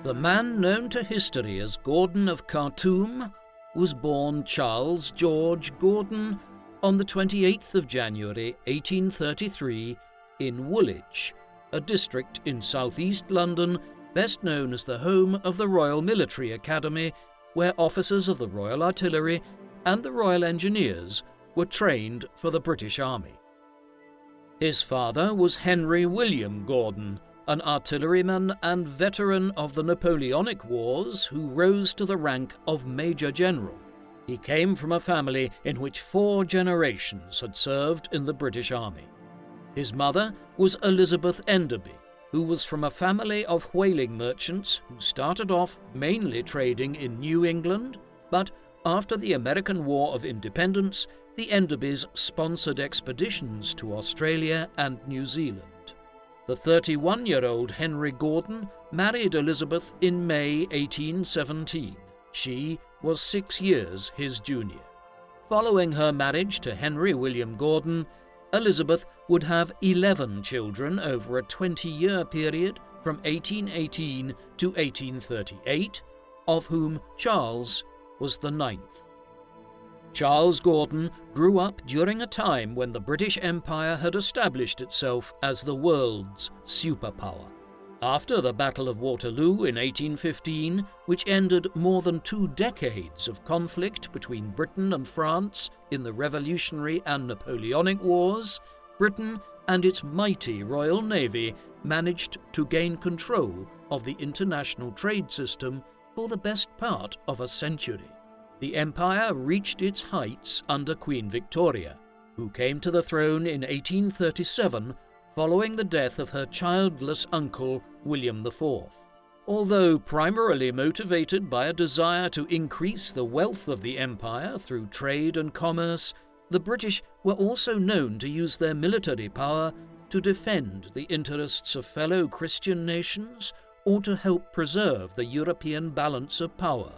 The man known to history as Gordon of Khartoum was born Charles George Gordon on the 28th of January 1833 in Woolwich, a district in southeast London best known as the home of the Royal Military Academy, where officers of the Royal Artillery and the Royal Engineers were trained for the British Army. His father was Henry William Gordon, an artilleryman and veteran of the Napoleonic Wars who rose to the rank of Major General. He came from a family in which 4 generations had served in the British Army. His mother was Elizabeth Enderby, who was from a family of whaling merchants who started off mainly trading in New England, but after the American War of Independence, the Enderbys sponsored expeditions to Australia and New Zealand. The 31-year-old Henry Gordon married Elizabeth in May 1817. She was 6 years his junior. Following her marriage to Henry William Gordon, Elizabeth would have 11 children over a 20-year period from 1818 to 1838, of whom Charles was the 9th. Charles Gordon grew up during a time when the British Empire had established itself as the world's superpower. After the Battle of Waterloo in 1815, which ended more than 2 decades of conflict between Britain and France in the Revolutionary and Napoleonic Wars, Britain and its mighty Royal Navy managed to gain control of the international trade system for the best part of a century. The empire reached its heights under Queen Victoria, who came to the throne in 1837 following the death of her childless uncle, William IV. Although primarily motivated by a desire to increase the wealth of the empire through trade and commerce, the British were also known to use their military power to defend the interests of fellow Christian nations or to help preserve the European balance of power.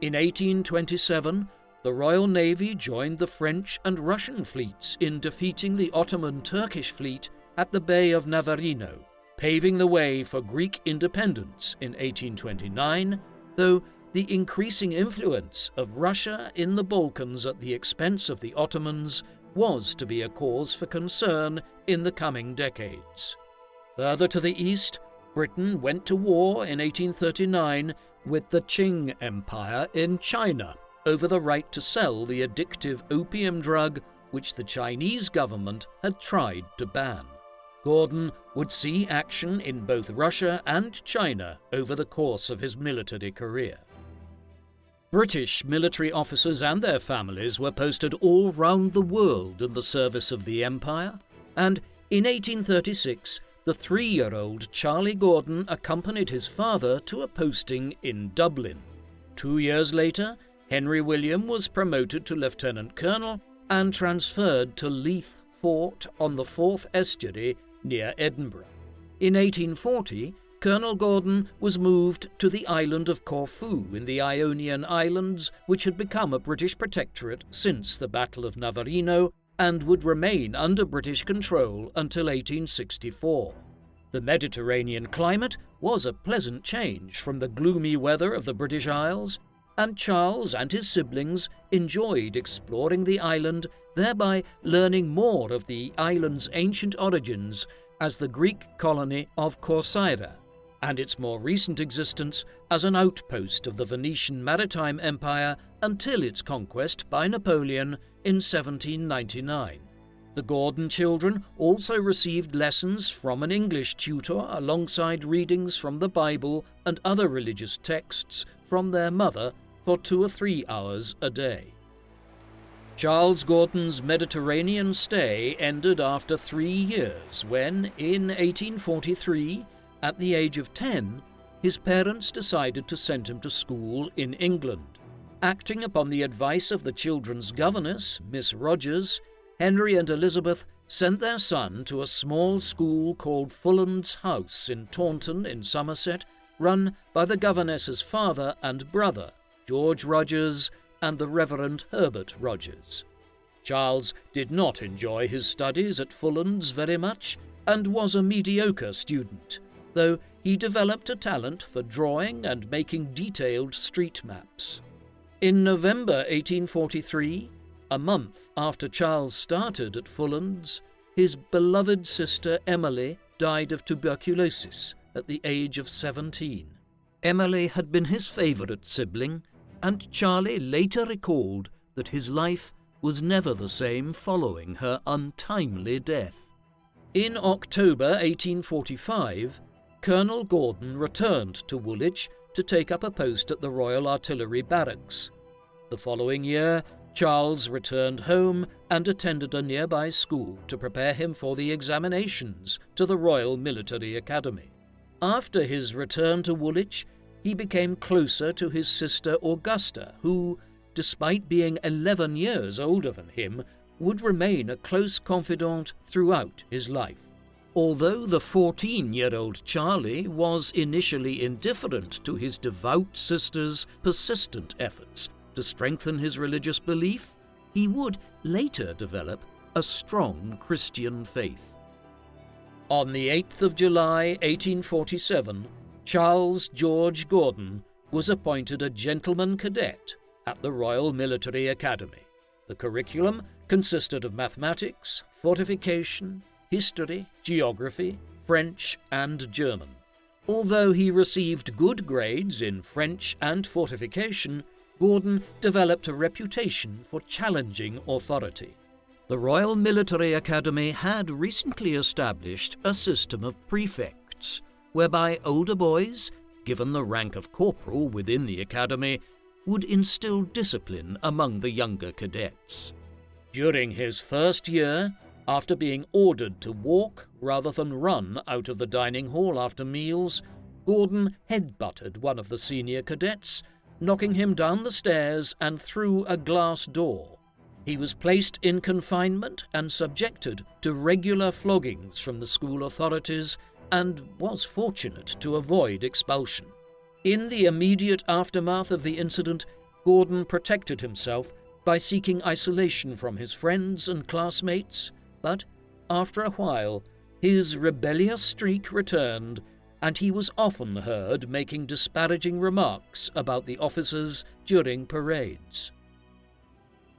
In 1827, the Royal Navy joined the French and Russian fleets in defeating the Ottoman Turkish fleet at the Bay of Navarino, paving the way for Greek independence in 1829, though the increasing influence of Russia in the Balkans at the expense of the Ottomans was to be a cause for concern in the coming decades. Further to the east, Britain went to war in 1839 with the Qing Empire in China over the right to sell the addictive opium drug which the Chinese government had tried to ban. Gordon would see action in both Russia and China over the course of his military career. British military officers and their families were posted all round the world in the service of the empire, and in 1836 the 3-year-old Charlie Gordon accompanied his father to a posting in Dublin. 2 years later, Henry William was promoted to lieutenant colonel and transferred to Leith Fort on the Forth Estuary near Edinburgh. In 1840, Colonel Gordon was moved to the island of Corfu in the Ionian Islands, which had become a British protectorate since the Battle of Navarino and would remain under British control until 1864. The Mediterranean climate was a pleasant change from the gloomy weather of the British Isles, and Charles and his siblings enjoyed exploring the island, thereby learning more of the island's ancient origins as the Greek colony of Corcyra, and its more recent existence as an outpost of the Venetian Maritime Empire until its conquest by Napoleon in 1799. The Gordon children also received lessons from an English tutor alongside readings from the Bible and other religious texts from their mother for 2 or 3 hours a day. Charles Gordon's Mediterranean stay ended after 3 years when, in 1843, at the age of 10, his parents decided to send him to school in England. Acting upon the advice of the children's governess, Miss Rogers, Henry and Elizabeth sent their son to a small school called Fulland's House in Taunton in Somerset, run by the governess's father and brother, George Rogers and the Reverend Herbert Rogers. Charles did not enjoy his studies at Fulland's very much and was a mediocre student, though he developed a talent for drawing and making detailed street maps. In November 1843, a month after Charles started at Fullands, his beloved sister Emily died of tuberculosis at the age of 17. Emily had been his favourite sibling, and Charlie later recalled that his life was never the same following her untimely death. In October 1845, Colonel Gordon returned to Woolwich to take up a post at the Royal Artillery Barracks. The following year, Charles returned home and attended a nearby school to prepare him for the examinations to the Royal Military Academy. After his return to Woolwich, he became closer to his sister Augusta, who, despite being 11 years older than him, would remain a close confidant throughout his life. Although the 14-year-old Charlie was initially indifferent to his devout sister's persistent efforts to strengthen his religious belief, he would later develop a strong Christian faith. On the 8th of July 1847, Charles George Gordon was appointed a gentleman cadet at the Royal Military Academy. The curriculum consisted of mathematics, fortification, history, geography, French, and German. Although he received good grades in French and fortification, Gordon developed a reputation for challenging authority. The Royal Military Academy had recently established a system of prefects, whereby older boys, given the rank of corporal within the academy, would instill discipline among the younger cadets. During his first year, after being ordered to walk rather than run out of the dining hall after meals, Gordon headbutted one of the senior cadets, knocking him down the stairs and through a glass door. He was placed in confinement and subjected to regular floggings from the school authorities and was fortunate to avoid expulsion. In the immediate aftermath of the incident, Gordon protected himself by seeking isolation from his friends and classmates, but after a while, his rebellious streak returned, and he was often heard making disparaging remarks about the officers during parades.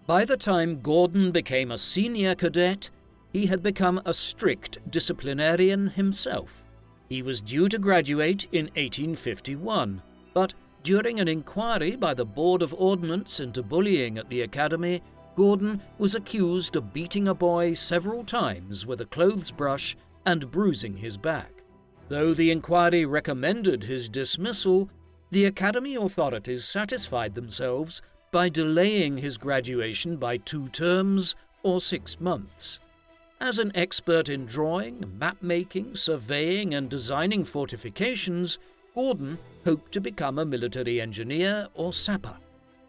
By the time Gordon became a senior cadet, he had become a strict disciplinarian himself. He was due to graduate in 1851, but during an inquiry by the Board of Ordnance into bullying at the academy, Gordon was accused of beating a boy several times with a clothes brush and bruising his back. Though the inquiry recommended his dismissal, the academy authorities satisfied themselves by delaying his graduation by 2 terms or 6 months. As an expert in drawing, map-making, surveying, and designing fortifications, Gordon hoped to become a military engineer or sapper.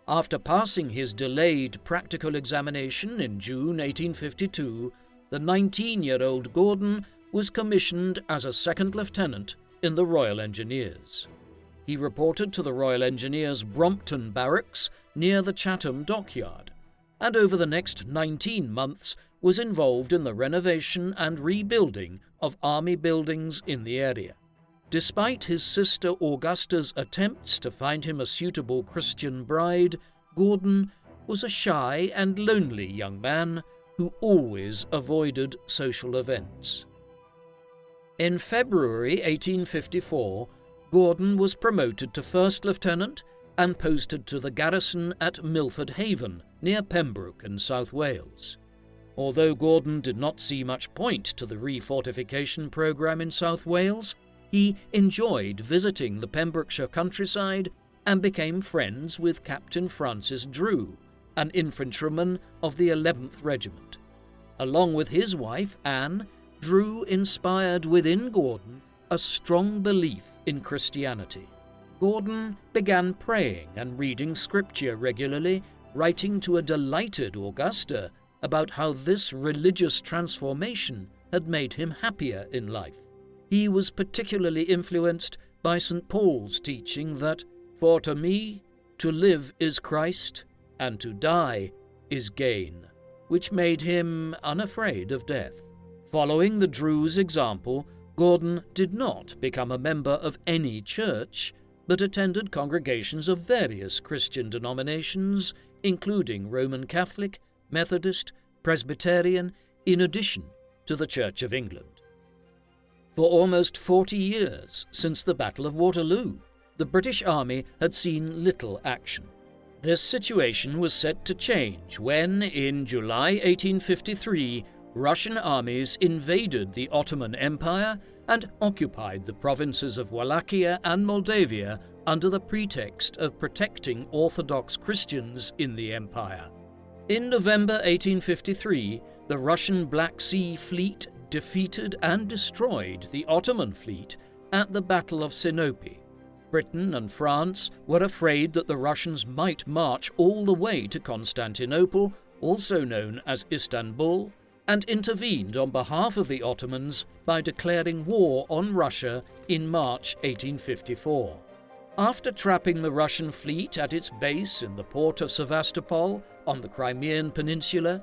After passing his delayed practical examination in June 1852, the 19-year-old Gordon was commissioned as a second lieutenant in the Royal Engineers. He reported to the Royal Engineers Brompton Barracks near the Chatham Dockyard, and over the next 19 months was involved in the renovation and rebuilding of army buildings in the area. Despite his sister Augusta's attempts to find him a suitable Christian bride, Gordon was a shy and lonely young man who always avoided social events. In February 1854, Gordon was promoted to first lieutenant and posted to the garrison at Milford Haven, near Pembroke in South Wales. Although Gordon did not see much point to the refortification programme in South Wales, he enjoyed visiting the Pembrokeshire countryside and became friends with Captain Francis Drew, an infantryman of the 11th Regiment. Along with his wife, Anne, Drew inspired within Gordon a strong belief in Christianity. Gordon began praying and reading scripture regularly, writing to a delighted Augusta about how this religious transformation had made him happier in life. He was particularly influenced by St. Paul's teaching that, "For to me, to live is Christ, and to die is gain," which made him unafraid of death. Following the Drews' example, Gordon did not become a member of any church, but attended congregations of various Christian denominations, including Roman Catholic, Methodist, Presbyterian, in addition to the Church of England. For almost 40 years since the Battle of Waterloo, the British Army had seen little action. This situation was set to change when, in July 1853, Russian armies invaded the Ottoman Empire and occupied the provinces of Wallachia and Moldavia under the pretext of protecting Orthodox Christians in the empire. In November 1853, the Russian Black Sea Fleet defeated and destroyed the Ottoman fleet at the Battle of Sinope. Britain and France were afraid that the Russians might march all the way to Constantinople, also known as Istanbul, and intervened on behalf of the Ottomans by declaring war on Russia in March 1854. After trapping the Russian fleet at its base in the port of Sevastopol on the Crimean Peninsula,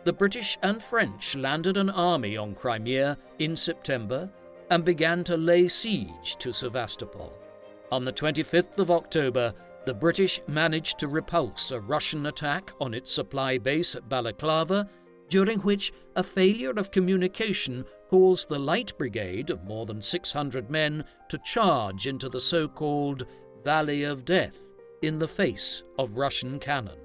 the British and French landed an army on Crimea in September and began to lay siege to Sevastopol. On the 25th of October, the British managed to repulse a Russian attack on its supply base at Balaclava, during which a failure of communication caused the Light Brigade of more than 600 men to charge into the so-called Valley of Death in the face of Russian cannon.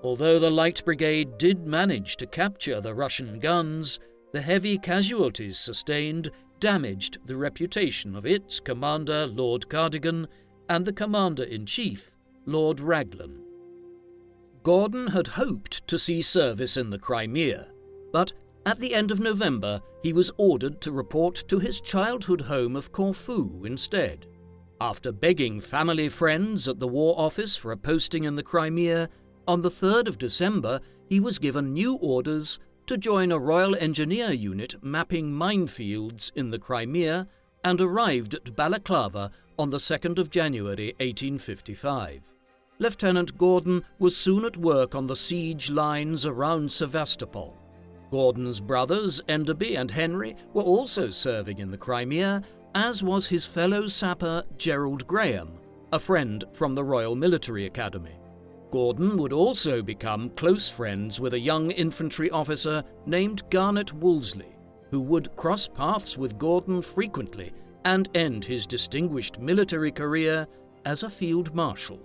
Although the Light Brigade did manage to capture the Russian guns, the heavy casualties sustained damaged the reputation of its commander, Lord Cardigan, and the commander-in-chief, Lord Raglan. Gordon had hoped to see service in the Crimea, but at the end of November he was ordered to report to his childhood home of Corfu instead. After begging family friends at the War Office for a posting in the Crimea, on the 3rd of December he was given new orders to join a Royal Engineer unit mapping minefields in the Crimea, and arrived at Balaclava on the 2nd of January 1855. Lieutenant Gordon was soon at work on the siege lines around Sevastopol. Gordon's brothers, Enderby and Henry, were also serving in the Crimea, as was his fellow sapper Gerald Graham, a friend from the Royal Military Academy. Gordon would also become close friends with a young infantry officer named Garnet Wolseley, who would cross paths with Gordon frequently and end his distinguished military career as a field marshal.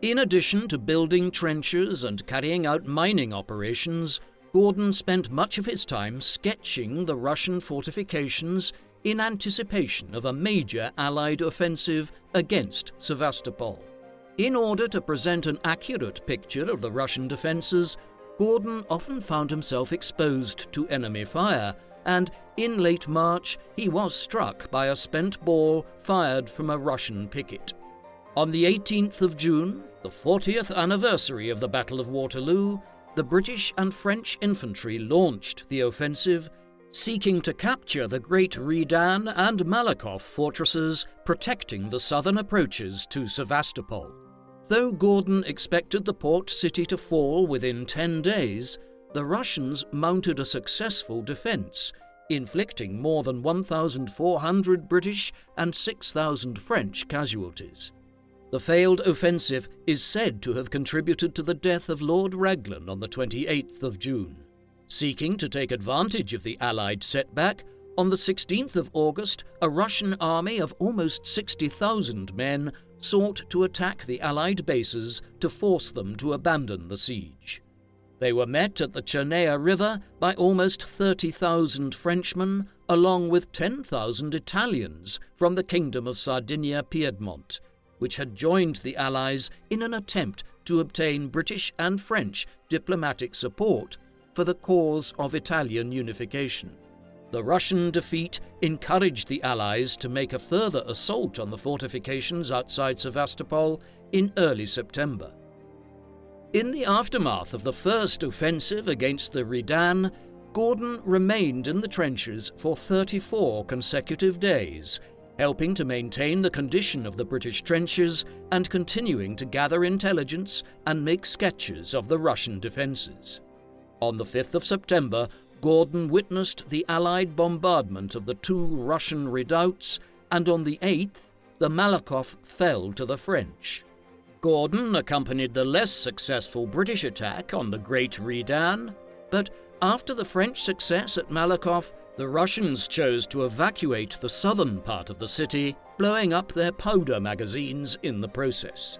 In addition to building trenches and carrying out mining operations, Gordon spent much of his time sketching the Russian fortifications in anticipation of a major Allied offensive against Sevastopol. In order to present an accurate picture of the Russian defences, Gordon often found himself exposed to enemy fire, and in late March he was struck by a spent ball fired from a Russian picket. On the 18th of June, the 40th anniversary of the Battle of Waterloo, the British and French infantry launched the offensive, seeking to capture the great Redan and Malakoff fortresses protecting the southern approaches to Sevastopol. Though Gordon expected the port city to fall within 10 days, the Russians mounted a successful defence, inflicting more than 1,400 British and 6,000 French casualties. The failed offensive is said to have contributed to the death of Lord Raglan on the 28th of June. Seeking to take advantage of the Allied setback, on the 16th of August, a Russian army of almost 60,000 men sought to attack the Allied bases to force them to abandon the siege. They were met at the Chernea River by almost 30,000 Frenchmen, along with 10,000 Italians from the Kingdom of Sardinia-Piedmont, which had joined the Allies in an attempt to obtain British and French diplomatic support for the cause of Italian unification. The Russian defeat encouraged the Allies to make a further assault on the fortifications outside Sevastopol in early September. In the aftermath of the first offensive against the Redan, Gordon remained in the trenches for 34 consecutive days, helping to maintain the condition of the British trenches and continuing to gather intelligence and make sketches of the Russian defences. On the 5th of September, Gordon witnessed the Allied bombardment of the 2 Russian redoubts, and on the 8th, the Malakoff fell to the French. Gordon accompanied the less successful British attack on the Great Redan, but after the French success at Malakoff, the Russians chose to evacuate the southern part of the city, blowing up their powder magazines in the process.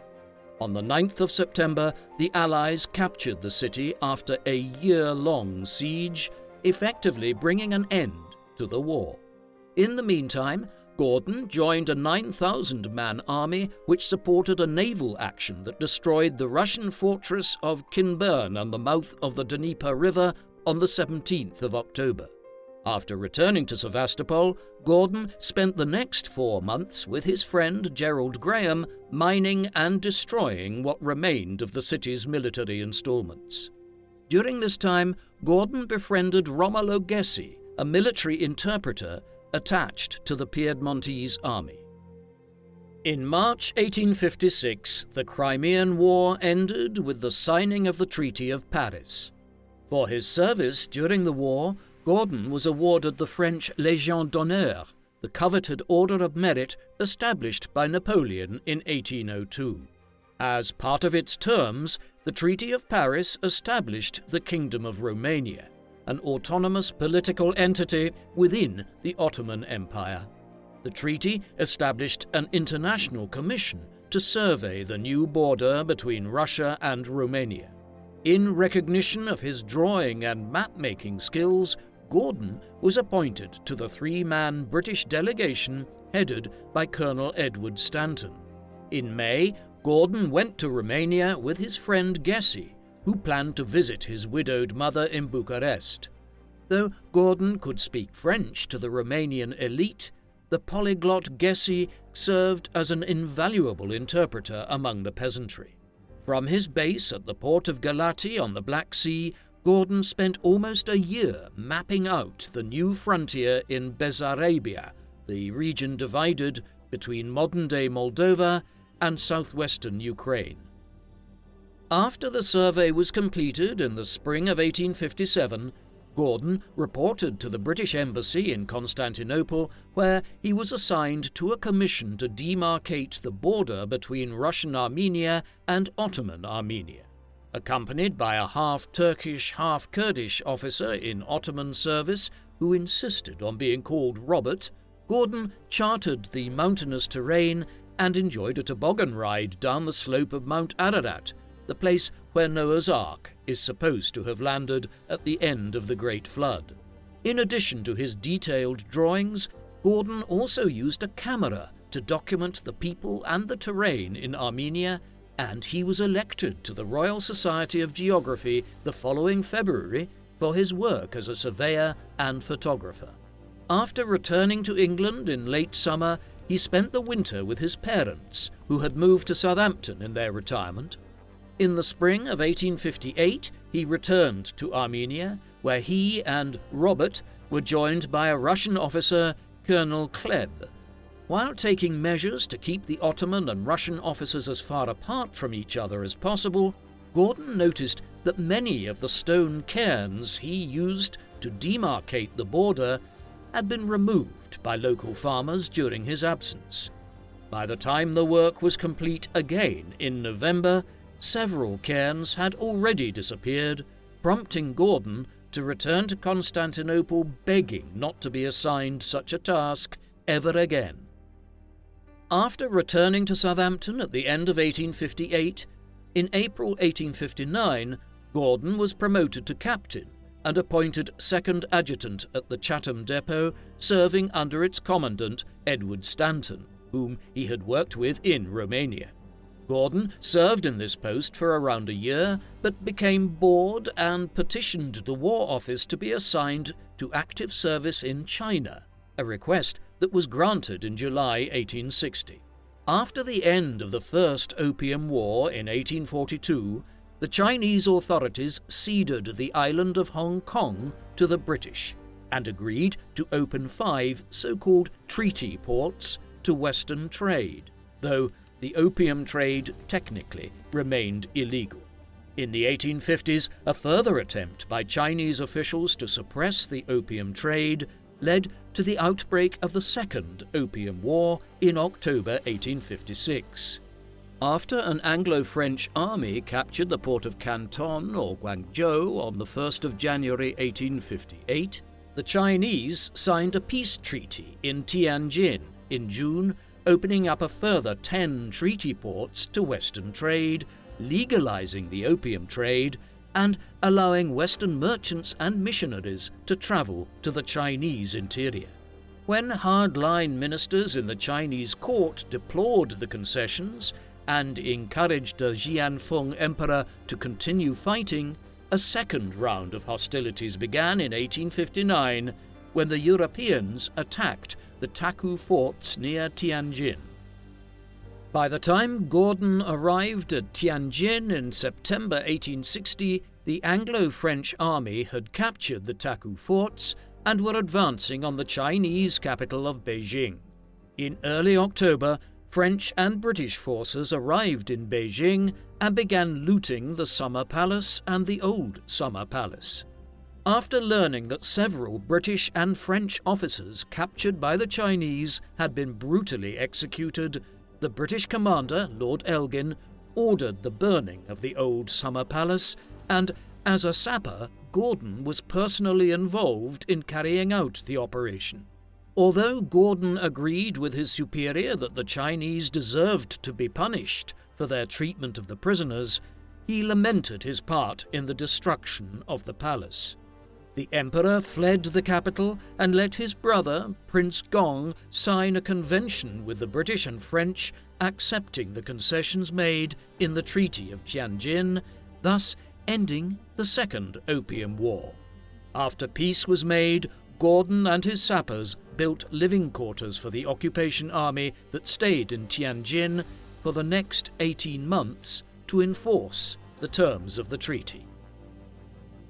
On the 9th of September, the Allies captured the city after a year-long siege, effectively bringing an end to the war. In the meantime, Gordon joined a 9,000-man army which supported a naval action that destroyed the Russian fortress of Kinburn on the mouth of the Dnieper River on the 17th of October. After returning to Sevastopol, Gordon spent the next 4 months with his friend Gerald Graham mining and destroying what remained of the city's military installments. During this time, Gordon befriended Romolo Gessi, a military interpreter attached to the Piedmontese army. In March 1856, the Crimean War ended with the signing of the Treaty of Paris. For his service during the war, Gordon was awarded the French Légion d'honneur, the coveted Order of Merit established by Napoleon in 1802. As part of its terms, the Treaty of Paris established the Kingdom of Romania, an autonomous political entity within the Ottoman Empire. The treaty established an international commission to survey the new border between Russia and Romania. In recognition of his drawing and map-making skills, Gordon was appointed to the 3-man British delegation headed by Colonel Edward Stanton. In May, Gordon went to Romania with his friend Gessi, who planned to visit his widowed mother in Bucharest. Though Gordon could speak French to the Romanian elite, the polyglot Gessi served as an invaluable interpreter among the peasantry. From his base at the port of Galati on the Black Sea, Gordon spent almost a year mapping out the new frontier in Bessarabia, the region divided between modern-day Moldova and southwestern Ukraine. After the survey was completed in the spring of 1857, Gordon reported to the British Embassy in Constantinople, where he was assigned to a commission to demarcate the border between Russian Armenia and Ottoman Armenia. Accompanied by a half-Turkish, half-Kurdish officer in Ottoman service who insisted on being called Robert, Gordon charted the mountainous terrain and enjoyed a toboggan ride down the slope of Mount Ararat, the place where Noah's Ark is supposed to have landed at the end of the Great Flood. In addition to his detailed drawings, Gordon also used a camera to document the people and the terrain in Armenia, and he was elected to the Royal Society of Geography the following February for his work as a surveyor and photographer. After returning to England in late summer, he spent the winter with his parents, who had moved to Southampton in their retirement. In the spring of 1858, he returned to Armenia, where he and Robert were joined by a Russian officer, Colonel Kleb. While taking measures to keep the Ottoman and Russian officers as far apart from each other as possible, Gordon noticed that many of the stone cairns he used to demarcate the border had been removed by local farmers during his absence. By the time the work was complete again in November, several cairns had already disappeared, prompting Gordon to return to Constantinople begging not to be assigned such a task ever again. After returning to Southampton at the end of 1858, in April 1859, Gordon was promoted to captain and appointed second adjutant at the Chatham depot, serving under its commandant, Edward Stanton, whom he had worked with in Romania. Gordon served in this post for around a year, but became bored and petitioned the War Office to be assigned to active service in China, a request that was granted in July 1860. After the end of the First Opium War in 1842, the Chinese authorities ceded the island of Hong Kong to the British and agreed to open 5 so-called treaty ports to Western trade, though the opium trade technically remained illegal. In the 1850s, a further attempt by Chinese officials to suppress the opium trade led to the outbreak of the Second Opium War in October 1856. After an Anglo-French army captured the port of Canton or Guangzhou on the 1st of January 1858, the Chinese signed a peace treaty in Tianjin in June, opening up a further 10 treaty ports to Western trade, legalizing the opium trade, and allowing Western merchants and missionaries to travel to the Chinese interior. When hardline ministers in the Chinese court deplored the concessions and encouraged the Jianfeng Emperor to continue fighting, a second round of hostilities began in 1859 when the Europeans attacked the Taku forts near Tianjin. By the time Gordon arrived at Tianjin in September 1860, the Anglo-French army had captured the Taku forts and were advancing on the Chinese capital of Beijing. In early October, French and British forces arrived in Beijing and began looting the Summer Palace and the Old Summer Palace. After learning that several British and French officers captured by the Chinese had been brutally executed, the British commander, Lord Elgin, ordered the burning of the Old Summer Palace, and as a sapper, Gordon was personally involved in carrying out the operation. Although Gordon agreed with his superior that the Chinese deserved to be punished for their treatment of the prisoners, he lamented his part in the destruction of the palace. The emperor fled the capital and let his brother, Prince Gong, sign a convention with the British and French accepting the concessions made in the Treaty of Tianjin, thus ending the Second Opium War. After peace was made, Gordon and his sappers built living quarters for the occupation army that stayed in Tianjin for the next 18 months to enforce the terms of the treaty.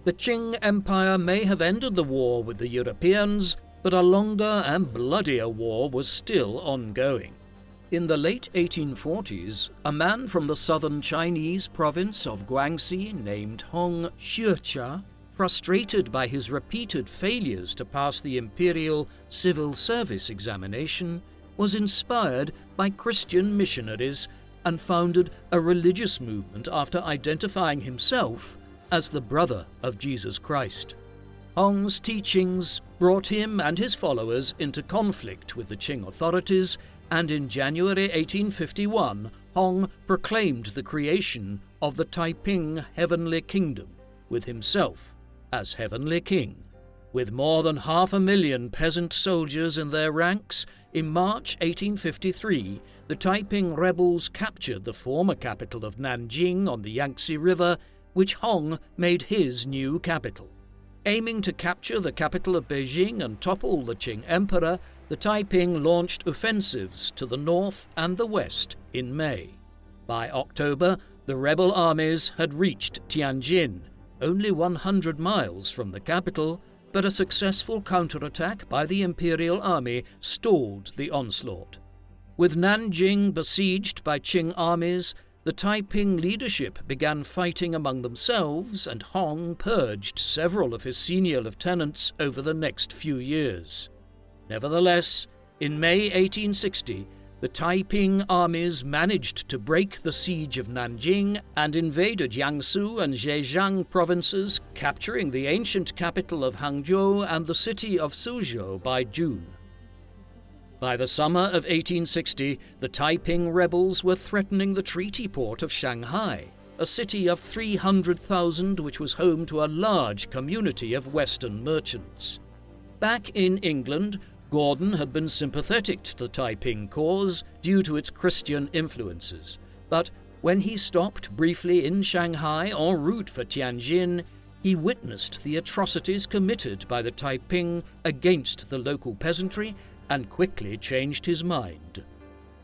The Qing Empire may have ended the war with the Europeans, but a longer and bloodier war was still ongoing. In the late 1840s, a man from the southern Chinese province of Guangxi named Hong Xuecha, frustrated by his repeated failures to pass the Imperial civil service examination, was inspired by Christian missionaries and founded a religious movement after identifying himself as the brother of Jesus Christ. Hong's teachings brought him and his followers into conflict with the Qing authorities, and in January 1851, Hong proclaimed the creation of the Taiping Heavenly Kingdom, with himself as Heavenly King. With more than 500,000 peasant soldiers in their ranks, in March 1853, the Taiping rebels captured the former capital of Nanjing on the Yangtze River, which Hong made his new capital. Aiming to capture the capital of Beijing and topple the Qing Emperor, the Taiping launched offensives to the north and the west in May. By October, the rebel armies had reached Tianjin, only 100 miles from the capital, but a successful counterattack by the Imperial army stalled the onslaught. With Nanjing besieged by Qing armies, the Taiping leadership began fighting among themselves, and Hong purged several of his senior lieutenants over the next few years. Nevertheless, in May 1860, the Taiping armies managed to break the siege of Nanjing and invaded Jiangsu and Zhejiang provinces, capturing the ancient capital of Hangzhou and the city of Suzhou by June. By the summer of 1860, the Taiping rebels were threatening the treaty port of Shanghai, a city of 300,000 which was home to a large community of Western merchants. Back in England, Gordon had been sympathetic to the Taiping cause due to its Christian influences, but when he stopped briefly in Shanghai en route for Tianjin, he witnessed the atrocities committed by the Taiping against the local peasantry and quickly changed his mind.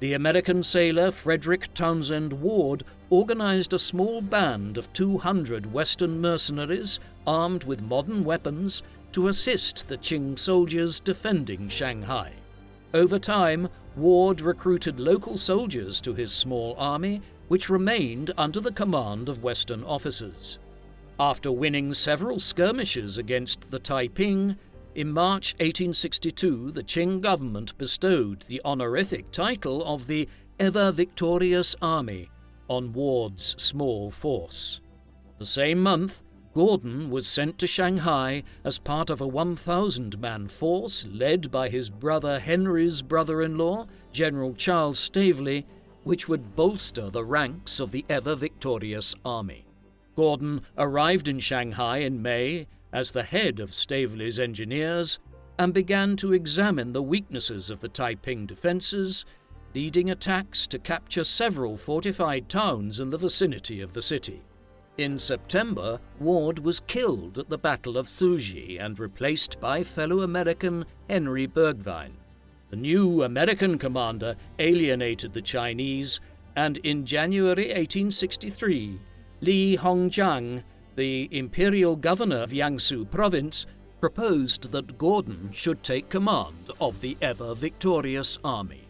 The American sailor Frederick Townsend Ward organized a small band of 200 Western mercenaries armed with modern weapons to assist the Qing soldiers defending Shanghai. Over time, Ward recruited local soldiers to his small army which remained under the command of Western officers. After winning several skirmishes against the Taiping, in March 1862 the Qing government bestowed the honorific title of the Ever-Victorious Army on Ward's small force. The same month, Gordon was sent to Shanghai as part of a 1,000-man force led by his brother Henry's brother-in-law, General Charles Stavely, which would bolster the ranks of the ever-victorious army. Gordon arrived in Shanghai in May as the head of Stavely's engineers and began to examine the weaknesses of the Taiping defences, leading attacks to capture several fortified towns in the vicinity of the city. In September, Ward was killed at the Battle of Suzhou and replaced by fellow American Henry Burgvine. The new American commander alienated the Chinese, and in January 1863, Li Hongjiang, the imperial governor of Jiangsu province, proposed that Gordon should take command of the ever-victorious army.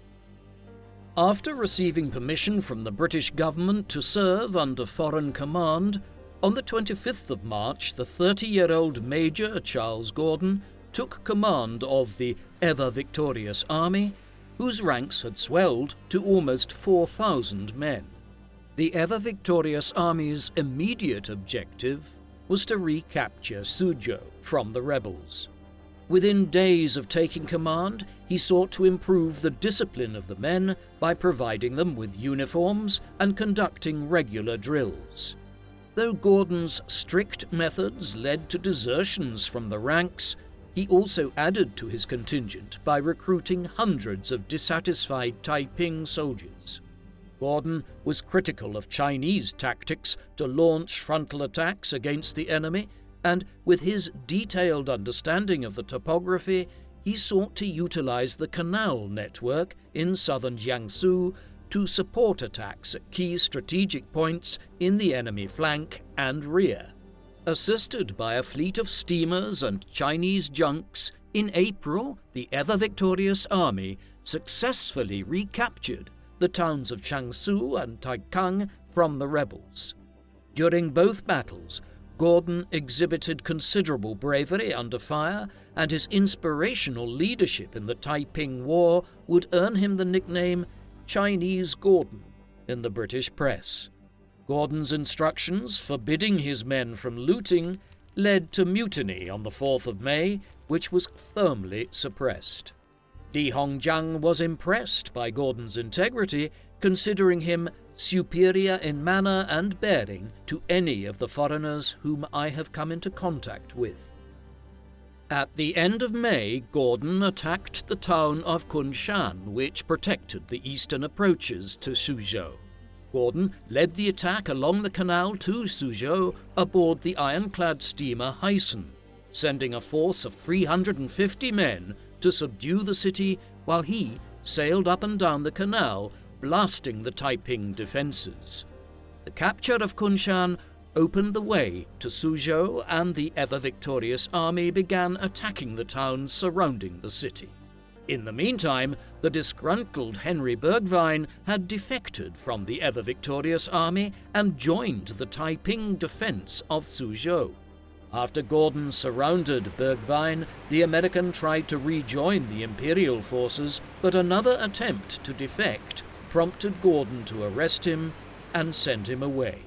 After receiving permission from the British government to serve under foreign command, on the 25th of March, the 30-year-old Major Charles Gordon took command of the ever-victorious army, whose ranks had swelled to almost 4,000 men. The ever-victorious army's immediate objective was to recapture Suzhou from the rebels. Within days of taking command, he sought to improve the discipline of the men by providing them with uniforms and conducting regular drills. Though Gordon's strict methods led to desertions from the ranks, he also added to his contingent by recruiting hundreds of dissatisfied Taiping soldiers. Gordon was critical of Chinese tactics to launch frontal attacks against the enemy, and with his detailed understanding of the topography, he sought to utilize the canal network in southern Jiangsu to support attacks at key strategic points in the enemy flank and rear. Assisted by a fleet of steamers and Chinese junks, in April, the ever-victorious army successfully recaptured the towns of Changshu and Taikang from the rebels. During both battles, Gordon exhibited considerable bravery under fire, and his inspirational leadership in the Taiping War would earn him the nickname Chinese Gordon in the British press. Gordon's instructions forbidding his men from looting led to mutiny on the 4th of May, which was firmly suppressed. Li Hongjiang was impressed by Gordon's integrity, considering him superior in manner and bearing to any of the foreigners whom I have come into contact with. At the end of May, Gordon attacked the town of Kunshan, which protected the eastern approaches to Suzhou. Gordon led the attack along the canal to Suzhou aboard the ironclad steamer Heisen, sending a force of 350 men to subdue the city while he sailed up and down the canal, blasting the Taiping defences. The capture of Kunshan opened the way to Suzhou, and the ever-victorious army began attacking the towns surrounding the city. In the meantime, the disgruntled Henry Burgvine had defected from the ever-victorious army and joined the Taiping defence of Suzhou. After Gordon surrounded Burgvine, the American tried to rejoin the Imperial forces, but another attempt to defect prompted Gordon to arrest him and send him away.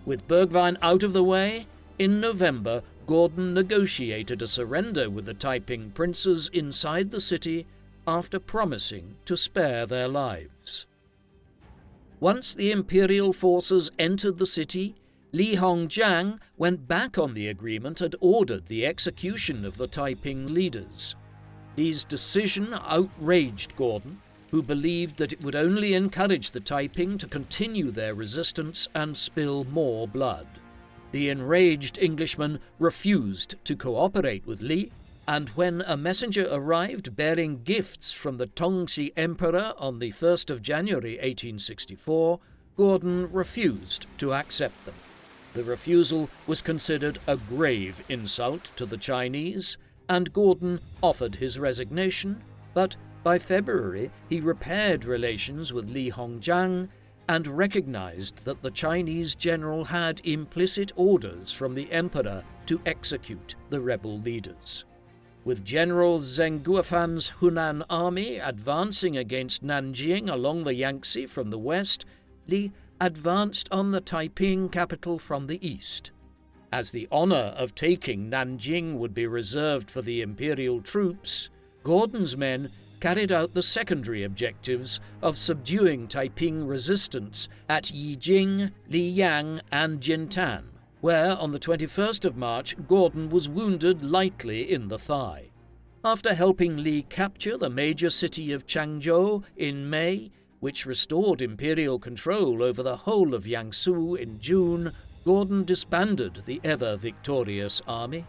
With Burgvine out of the way, in November, Gordon negotiated a surrender with the Taiping princes inside the city after promising to spare their lives. Once the Imperial forces entered the city, Li Hongjiang went back on the agreement and ordered the execution of the Taiping leaders. Li's decision outraged Gordon, who believed that it would only encourage the Taiping to continue their resistance and spill more blood. The enraged Englishman refused to cooperate with Li, and when a messenger arrived bearing gifts from the Tongxi Emperor on the 1st of January 1864, Gordon refused to accept them. The refusal was considered a grave insult to the Chinese, and Gordon offered his resignation, but by February he repaired relations with Li Hongjiang and recognized that the Chinese general had implicit orders from the emperor to execute the rebel leaders. With General Zheng Guofan's Hunan army advancing against Nanjing along the Yangtze from the west, Li advanced on the Taiping capital from the east. As the honor of taking Nanjing would be reserved for the imperial troops, Gordon's men carried out the secondary objectives of subduing Taiping resistance at Yijing, Liyang, and Jintan, where on the 21st of March Gordon was wounded lightly in the thigh. After helping Li capture the major city of Changzhou in May, which restored imperial control over the whole of Jiangsu in June, Gordon disbanded the ever-victorious army.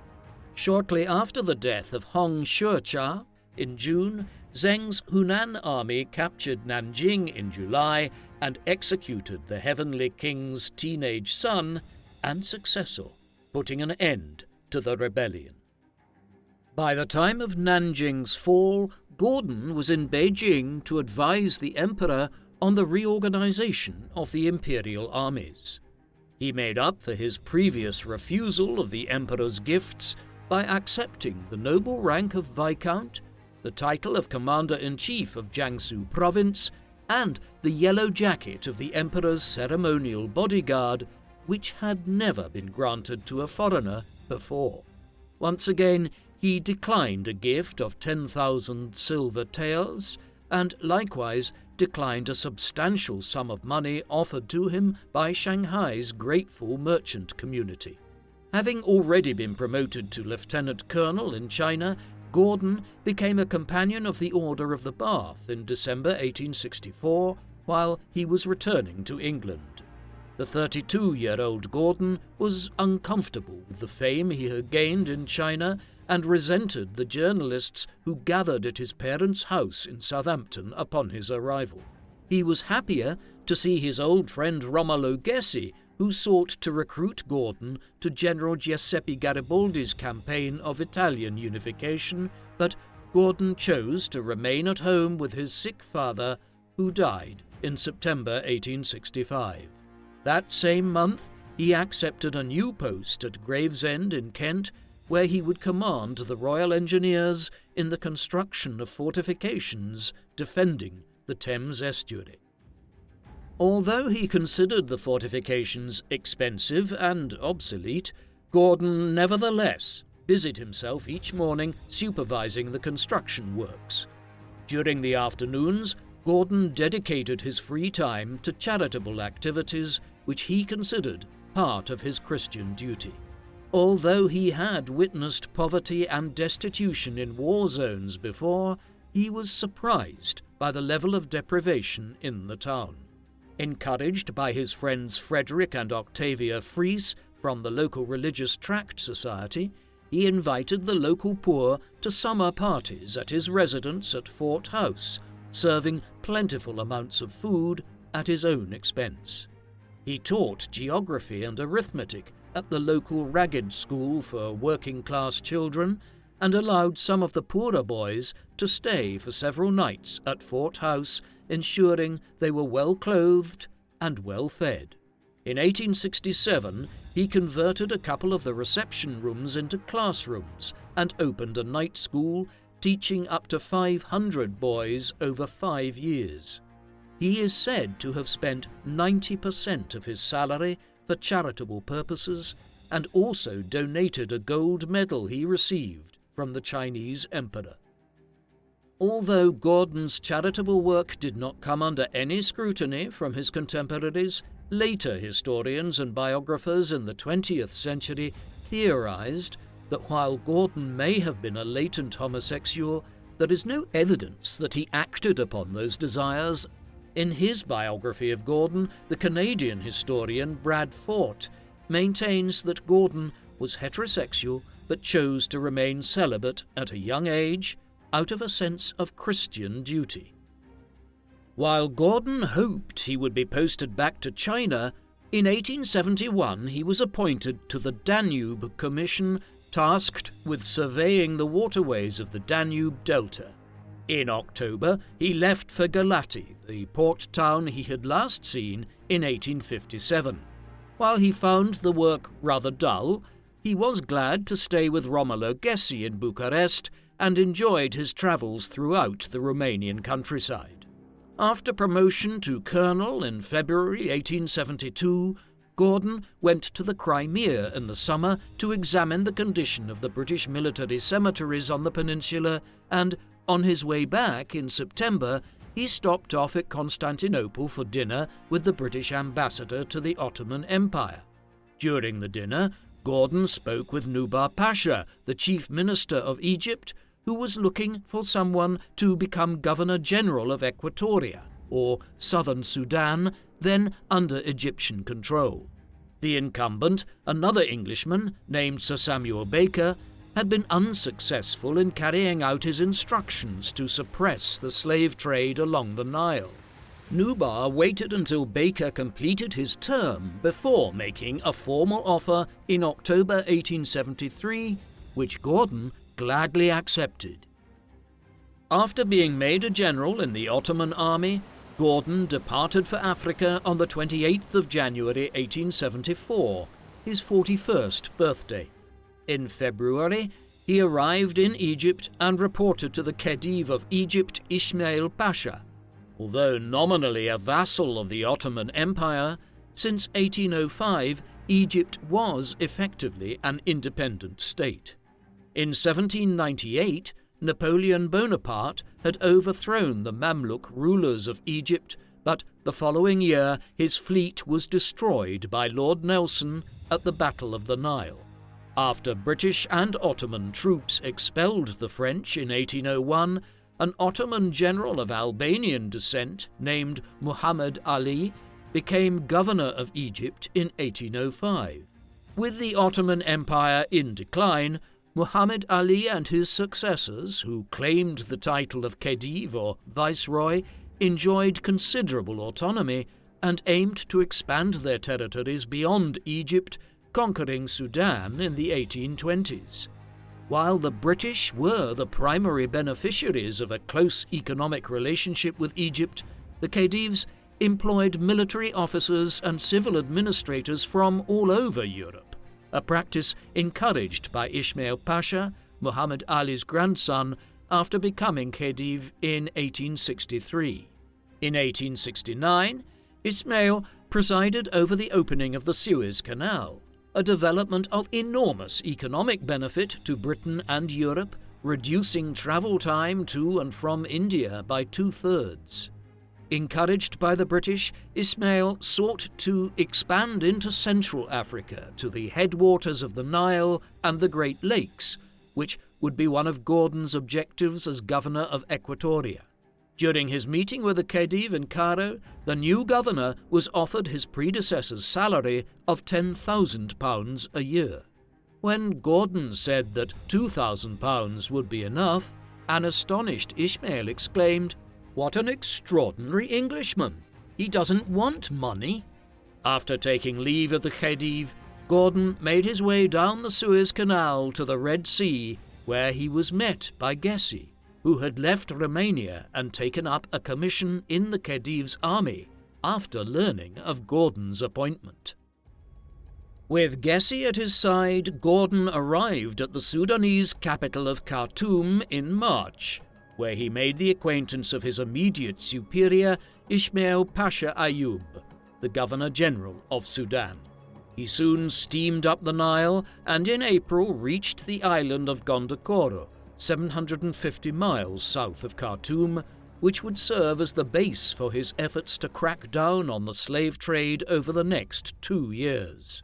Shortly after the death of Hong Xuecha in June, Zheng's Hunan army captured Nanjing in July and executed the Heavenly King's teenage son and successor, putting an end to the rebellion. By the time of Nanjing's fall, Gordon was in Beijing to advise the emperor on the reorganization of the imperial armies. He made up for his previous refusal of the emperor's gifts by accepting the noble rank of Viscount, the title of Commander-in-Chief of Jiangsu Province, and the yellow jacket of the emperor's ceremonial bodyguard, which had never been granted to a foreigner before. Once again, he declined a gift of 10,000 silver taels, and likewise declined a substantial sum of money offered to him by Shanghai's grateful merchant community. Having already been promoted to lieutenant colonel in China, Gordon became a companion of the Order of the Bath in December 1864 while he was returning to England. The 32-year-old Gordon was uncomfortable with the fame he had gained in China and resented the journalists who gathered at his parents' house in Southampton upon his arrival. He was happier to see his old friend Romolo Gessi, who sought to recruit Gordon to General Giuseppe Garibaldi's campaign of Italian unification, but Gordon chose to remain at home with his sick father, who died in September 1865. That same month, he accepted a new post at Gravesend in Kent, where he would command the Royal Engineers in the construction of fortifications defending the Thames estuary. Although he considered the fortifications expensive and obsolete, Gordon nevertheless busied himself each morning supervising the construction works. During the afternoons, Gordon dedicated his free time to charitable activities which he considered part of his Christian duty. Although he had witnessed poverty and destitution in war zones before, he was surprised by the level of deprivation in the town. Encouraged by his friends Frederick and Octavia Fries from the local religious tract society, he invited the local poor to summer parties at his residence at Fort House, serving plentiful amounts of food at his own expense. He taught geography and arithmetic at the local ragged school for working-class children and allowed some of the poorer boys to stay for several nights at Fort House, ensuring they were well-clothed and well-fed. In 1867, he converted a couple of the reception rooms into classrooms and opened a night school teaching up to 500 boys over 5 years. He is said to have spent 90% of his salary for charitable purposes and also donated a gold medal he received from the Chinese emperor. Although Gordon's charitable work did not come under any scrutiny from his contemporaries, later historians and biographers in the 20th century theorized that while Gordon may have been a latent homosexual, there is no evidence that he acted upon those desires. In his biography of Gordon, the Canadian historian Brad Fort maintains that Gordon was heterosexual but chose to remain celibate at a young age out of a sense of Christian duty. While Gordon hoped he would be posted back to China, in 1871 he was appointed to the Danube Commission tasked with surveying the waterways of the Danube Delta. In October, he left for Galati, the port town he had last seen in 1857. While he found the work rather dull, he was glad to stay with Romolo Gessi in Bucharest and enjoyed his travels throughout the Romanian countryside. After promotion to colonel in February 1872, Gordon went to the Crimea in the summer to examine the condition of the British military cemeteries on the peninsula, and on his way back in September, he stopped off at Constantinople for dinner with the British ambassador to the Ottoman Empire. During the dinner, Gordon spoke with Nubar Pasha, the chief minister of Egypt, who was looking for someone to become Governor-General of Equatoria, or Southern Sudan, then under Egyptian control. The incumbent, another Englishman named Sir Samuel Baker, had been unsuccessful in carrying out his instructions to suppress the slave trade along the Nile. Nubar waited until Baker completed his term before making a formal offer in October 1873, which Gordon gladly accepted. After being made a general in the Ottoman army, Gordon departed for Africa on the 28th of January 1874, his 41st birthday. In February, he arrived in Egypt and reported to the Khedive of Egypt, Ismail Pasha. Although nominally a vassal of the Ottoman Empire, since 1805 Egypt was effectively an independent state. In 1798, Napoleon Bonaparte had overthrown the Mamluk rulers of Egypt, but the following year his fleet was destroyed by Lord Nelson at the Battle of the Nile. After British and Ottoman troops expelled the French in 1801, an Ottoman general of Albanian descent named Muhammad Ali became governor of Egypt in 1805. With the Ottoman Empire in decline, Muhammad Ali and his successors, who claimed the title of Khedive or Viceroy, enjoyed considerable autonomy and aimed to expand their territories beyond Egypt, conquering Sudan in the 1820s. While the British were the primary beneficiaries of a close economic relationship with Egypt, the Khedives employed military officers and civil administrators from all over Europe, a practice encouraged by Ismail Pasha, Muhammad Ali's grandson, after becoming Khedive in 1863. In 1869, Ismail presided over the opening of the Suez Canal, a development of enormous economic benefit to Britain and Europe, reducing travel time to and from India by 2/3. Encouraged by the British, Ismail sought to expand into Central Africa to the headwaters of the Nile and the Great Lakes, which would be one of Gordon's objectives as governor of Equatoria. During his meeting with the Khedive in Cairo, the new governor was offered his predecessor's salary of £10,000 a year. When Gordon said that £2,000 would be enough, an astonished Ismail exclaimed, "What an extraordinary Englishman! He doesn't want money." After taking leave of the Khedive, Gordon made his way down the Suez Canal to the Red Sea, where he was met by Gessi, who had left Romania and taken up a commission in the Khedive's army after learning of Gordon's appointment. With Gessi at his side, Gordon arrived at the Sudanese capital of Khartoum in March, where he made the acquaintance of his immediate superior, Ismail Pasha Ayyub, the Governor-General of Sudan. He soon steamed up the Nile and in April reached the island of Gondokoro, 750 miles south of Khartoum, which would serve as the base for his efforts to crack down on the slave trade over the next 2 years.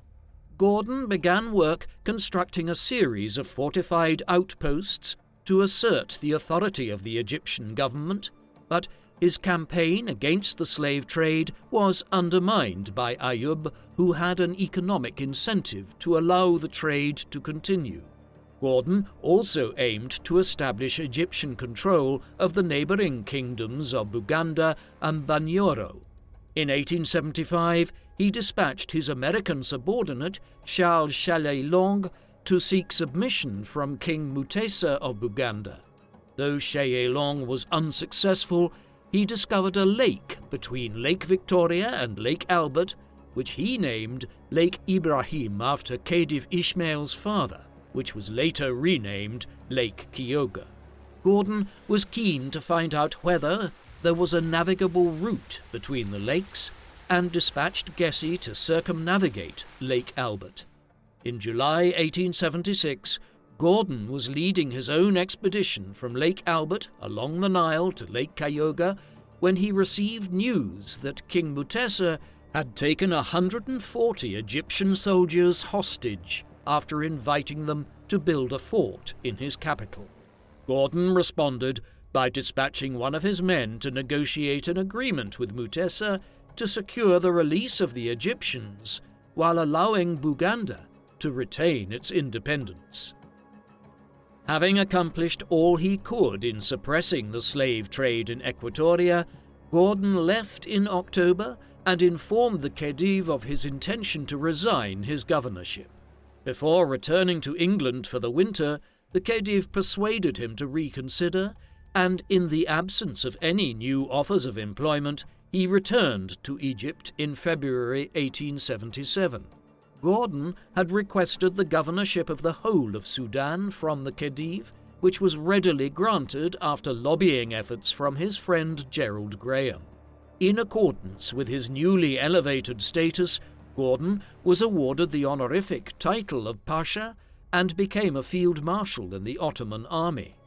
Gordon began work constructing a series of fortified outposts to assert the authority of the Egyptian government, but his campaign against the slave trade was undermined by Ayyub, who had an economic incentive to allow the trade to continue. Gordon also aimed to establish Egyptian control of the neighbouring kingdoms of Buganda and Banyoro. In 1875, he dispatched his American subordinate, Charles Chalailong, to seek submission from King Mutesa of Buganda. Though Chalailong was unsuccessful, he discovered a lake between Lake Victoria and Lake Albert, which he named Lake Ibrahim after Khedive Ismail's father, which was later renamed Lake Kyoga. Gordon was keen to find out whether there was a navigable route between the lakes and dispatched Gessi to circumnavigate Lake Albert. In July 1876, Gordon was leading his own expedition from Lake Albert along the Nile to Lake Kyoga when he received news that King Mutesa had taken 140 Egyptian soldiers hostage after inviting them to build a fort in his capital. Gordon responded by dispatching one of his men to negotiate an agreement with Mutesa to secure the release of the Egyptians while allowing Buganda to retain its independence. Having accomplished all he could in suppressing the slave trade in Equatoria, Gordon left in October and informed the Khedive of his intention to resign his governorship. Before returning to England for the winter, the Khedive persuaded him to reconsider, and in the absence of any new offers of employment, he returned to Egypt in February 1877. Gordon had requested the governorship of the whole of Sudan from the Khedive, which was readily granted after lobbying efforts from his friend Gerald Graham. In accordance with his newly elevated status, Gordon was awarded the honorific title of Pasha and became a field marshal in the Ottoman army.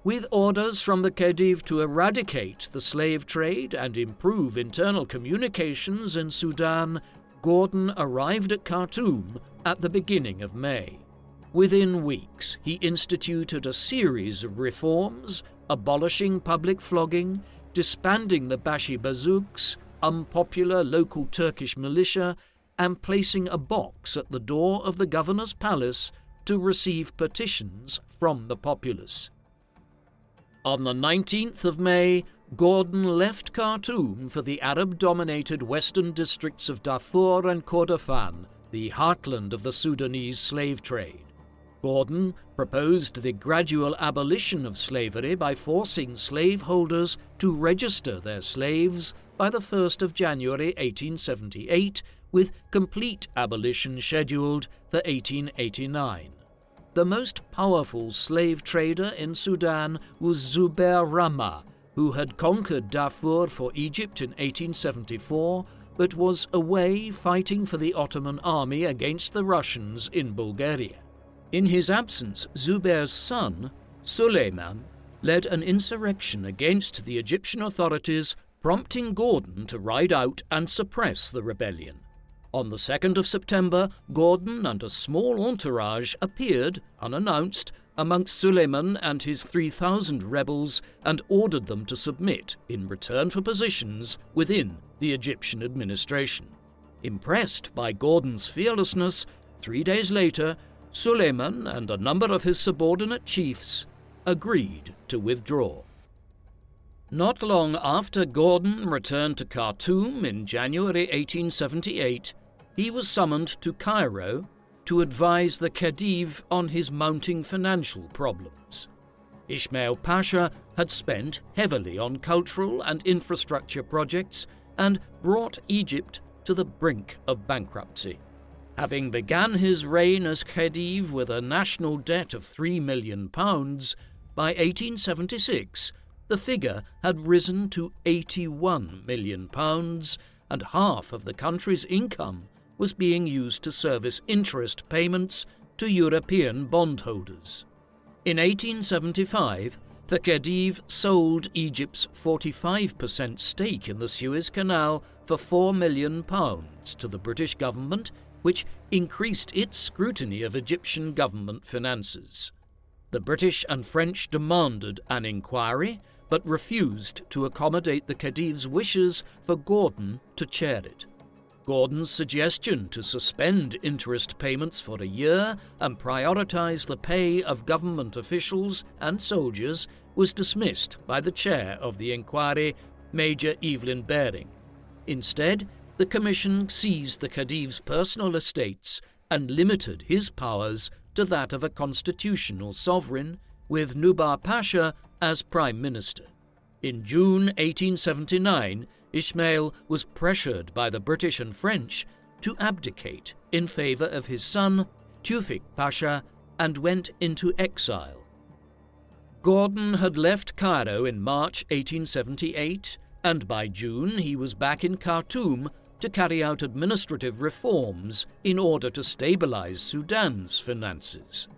With orders from the Khedive to eradicate the slave trade and improve internal communications in Sudan, Gordon arrived at Khartoum at the beginning of May. Within weeks, he instituted a series of reforms, abolishing public flogging, disbanding the Bashi Bazouks, unpopular local Turkish militia, and placing a box at the door of the governor's palace to receive petitions from the populace. On the 19th of May, Gordon left Khartoum for the Arab-dominated western districts of Darfur and Kordofan, the heartland of the Sudanese slave trade. Gordon proposed the gradual abolition of slavery by forcing slaveholders to register their slaves by the 1st of January 1878, with complete abolition scheduled for 1889. The most powerful slave trader in Sudan was Zubair Rahma, who had conquered Darfur for Egypt in 1874, but was away fighting for the Ottoman army against the Russians in Bulgaria. In his absence, Zubair's son, Suleiman, led an insurrection against the Egyptian authorities, prompting Gordon to ride out and suppress the rebellion. On the 2nd of September, Gordon and a small entourage appeared, unannounced, amongst Suleiman and his 3,000 rebels and ordered them to submit in return for positions within the Egyptian administration. Impressed by Gordon's fearlessness, 3 days later, Suleiman and a number of his subordinate chiefs agreed to withdraw. Not long after Gordon returned to Khartoum in January 1878, he was summoned to Cairo to advise the Khedive on his mounting financial problems. Ismail Pasha had spent heavily on cultural and infrastructure projects and brought Egypt to the brink of bankruptcy. Having begun his reign as Khedive with a national debt of £3 million, by 1876 the figure had risen to £81 million, and half of the country's income was being used to service interest payments to European bondholders. In 1875, the Khedive sold Egypt's 45% stake in the Suez Canal for £4 million to the British government, which increased its scrutiny of Egyptian government finances. The British and French demanded an inquiry, but refused to accommodate the Khedive's wishes for Gordon to chair it. Gordon's suggestion to suspend interest payments for a year and prioritize the pay of government officials and soldiers was dismissed by the chair of the inquiry, Major Evelyn Baring. Instead, the commission seized the Khedive's personal estates and limited his powers to that of a constitutional sovereign, with Nubar Pasha as prime minister. In June 1879, Ismail was pressured by the British and French to abdicate in favour of his son, Tewfik Pasha, and went into exile. Gordon had left Cairo in March 1878, and by June he was back in Khartoum to carry out administrative reforms in order to stabilise Sudan's finances.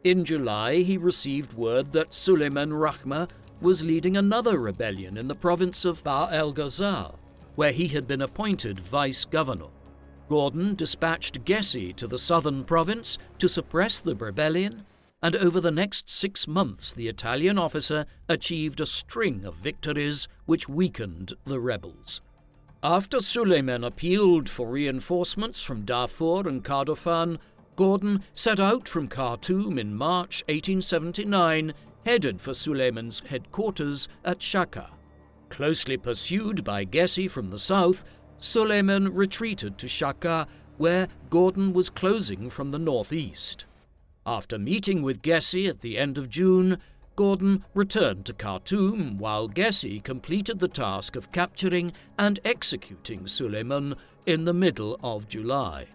In July, he received word that Suleiman Rahma was leading another rebellion in the province of Bahr el-Ghazal, where he had been appointed vice-governor. Gordon dispatched Gessi to the southern province to suppress the rebellion, and over the next 6 months the Italian officer achieved a string of victories which weakened the rebels. After Suleiman appealed for reinforcements from Darfur and Kordofan, Gordon set out from Khartoum in March 1879, headed for Suleiman's headquarters at Shaka. Closely pursued by Gessi from the south, Suleiman retreated to Shaka, where Gordon was closing from the northeast. After meeting with Gessi at the end of June, Gordon returned to Khartoum while Gessi completed the task of capturing and executing Suleiman in the middle of July.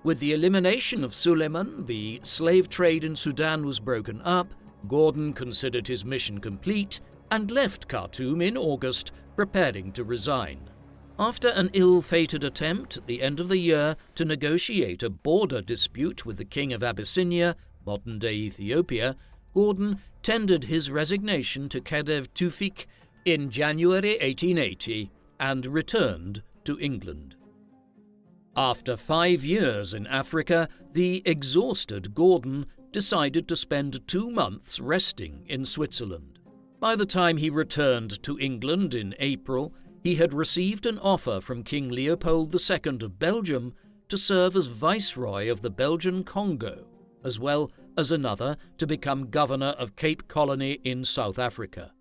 With the elimination of Suleiman, the slave trade in Sudan was broken up. Gordon considered his mission complete and left Khartoum in August, preparing to resign. After an ill-fated attempt at the end of the year to negotiate a border dispute with the king of Abyssinia, modern-day Ethiopia, Gordon tendered his resignation to Khedive Tewfik in January 1880 and returned to England. After 5 years in Africa, the exhausted Gordon decided to spend 2 months resting in Switzerland. By the time he returned to England in April, he had received an offer from King Leopold II of Belgium to serve as Viceroy of the Belgian Congo, as well as another to become Governor of Cape Colony in South Africa.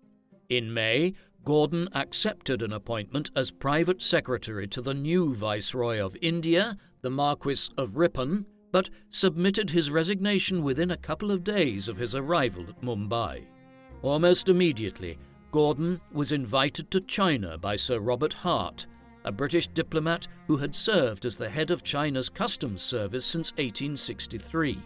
In May, Gordon accepted an appointment as Private Secretary to the new Viceroy of India, the Marquis of Ripon, but submitted his resignation within a couple of days of his arrival at Mumbai. Almost immediately, Gordon was invited to China by Sir Robert Hart, a British diplomat who had served as the head of China's customs service since 1863.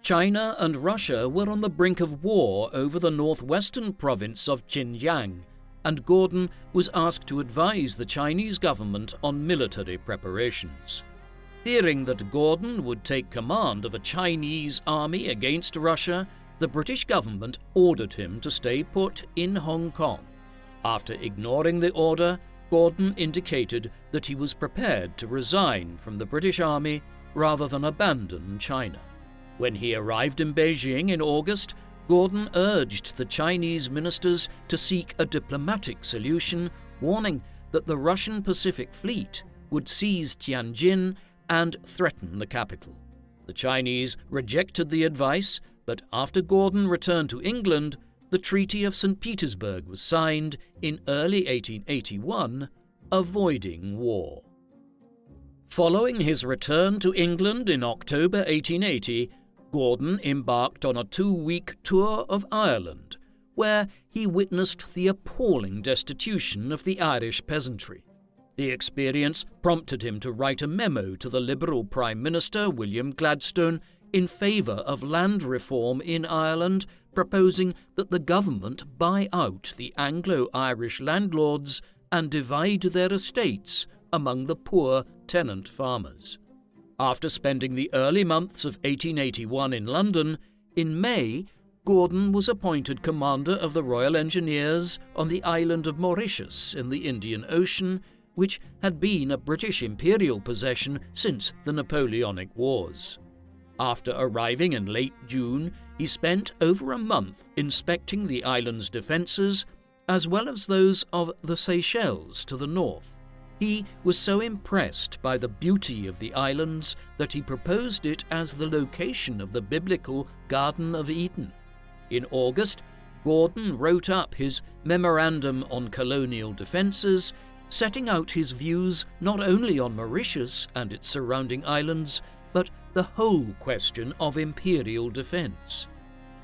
China and Russia were on the brink of war over the northwestern province of Xinjiang, and Gordon was asked to advise the Chinese government on military preparations. Fearing that Gordon would take command of a Chinese army against Russia, the British government ordered him to stay put in Hong Kong. After ignoring the order, Gordon indicated that he was prepared to resign from the British Army rather than abandon China. When he arrived in Beijing in August, Gordon urged the Chinese ministers to seek a diplomatic solution, warning that the Russian Pacific Fleet would seize Tianjin and threaten the capital. The Chinese rejected the advice, but after Gordon returned to England, the Treaty of St. Petersburg was signed in early 1881, avoiding war. Following his return to England in October 1880, Gordon embarked on a 2-week tour of Ireland, where he witnessed the appalling destitution of the Irish peasantry. The experience prompted him to write a memo to the Liberal Prime Minister William Gladstone in favour of land reform in Ireland, proposing that the government buy out the Anglo-Irish landlords and divide their estates among the poor tenant farmers. After spending the early months of 1881 in London, in May, Gordon was appointed commander of the Royal Engineers on the island of Mauritius in the Indian Ocean, which had been a British imperial possession since the Napoleonic Wars. After arriving in late June, he spent over a month inspecting the island's defences, as well as those of the Seychelles to the north. He was so impressed by the beauty of the islands that he proposed it as the location of the biblical Garden of Eden. In August, Gordon wrote up his Memorandum on Colonial Defences, setting out his views not only on Mauritius and its surrounding islands, but the whole question of imperial defence.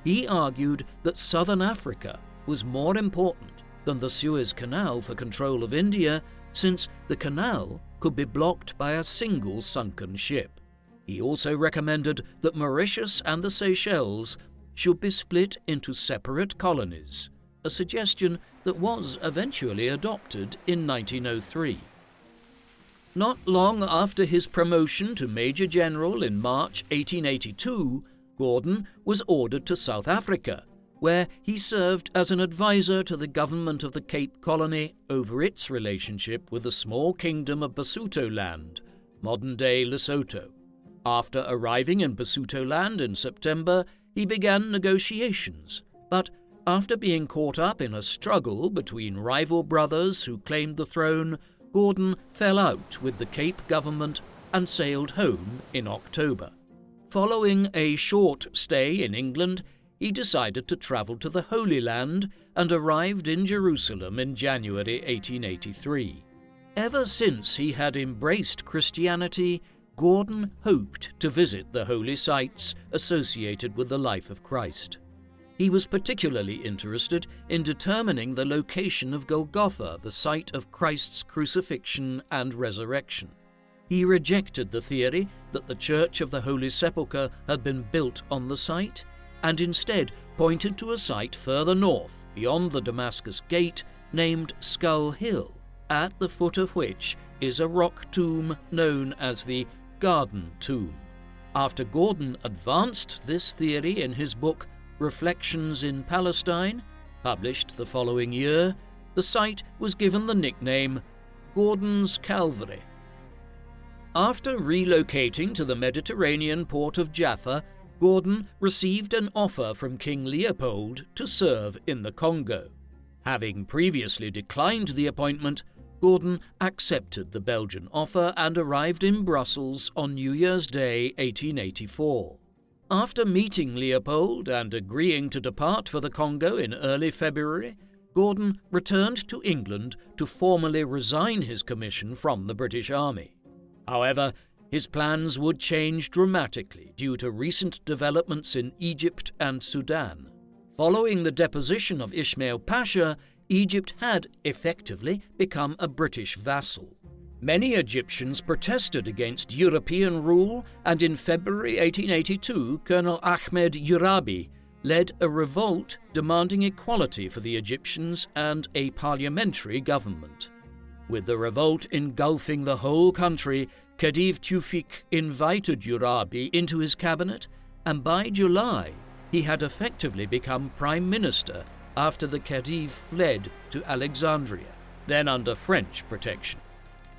He argued that southern Africa was more important than the Suez Canal for control of India, since the canal could be blocked by a single sunken ship. He also recommended that Mauritius and the Seychelles should be split into separate colonies, a suggestion that was eventually adopted in 1903. Not long after his promotion to Major General in March 1882, Gordon was ordered to South Africa, where he served as an advisor to the government of the Cape Colony over its relationship with the small kingdom of Basutoland, modern-day Lesotho. After arriving in Basutoland in September, he began negotiations, but after being caught up in a struggle between rival brothers who claimed the throne, Gordon fell out with the Cape government and sailed home in October. Following a short stay in England, he decided to travel to the Holy Land and arrived in Jerusalem in January 1883. Ever since he had embraced Christianity, Gordon hoped to visit the holy sites associated with the life of Christ. He was particularly interested in determining the location of Golgotha, the site of Christ's crucifixion and resurrection. He rejected the theory that the Church of the Holy Sepulchre had been built on the site, and instead pointed to a site further north, beyond the Damascus Gate, named Skull Hill, at the foot of which is a rock tomb known as the Garden Tomb. After Gordon advanced this theory in his book Reflections in Palestine, published the following year, the site was given the nickname Gordon's Calvary. After relocating to the Mediterranean port of Jaffa, Gordon received an offer from King Leopold to serve in the Congo. Having previously declined the appointment, Gordon accepted the Belgian offer and arrived in Brussels on New Year's Day 1884. After meeting Leopold and agreeing to depart for the Congo in early February, Gordon returned to England to formally resign his commission from the British Army. However, his plans would change dramatically due to recent developments in Egypt and Sudan. Following the deposition of Ismail Pasha, Egypt had effectively become a British vassal. Many Egyptians protested against European rule, and in February 1882, Colonel Ahmed Urabi led a revolt demanding equality for the Egyptians and a parliamentary government. With the revolt engulfing the whole country, Khedive Tewfik invited Urabi into his cabinet, and by July he had effectively become Prime Minister after the Khedive fled to Alexandria, then under French protection.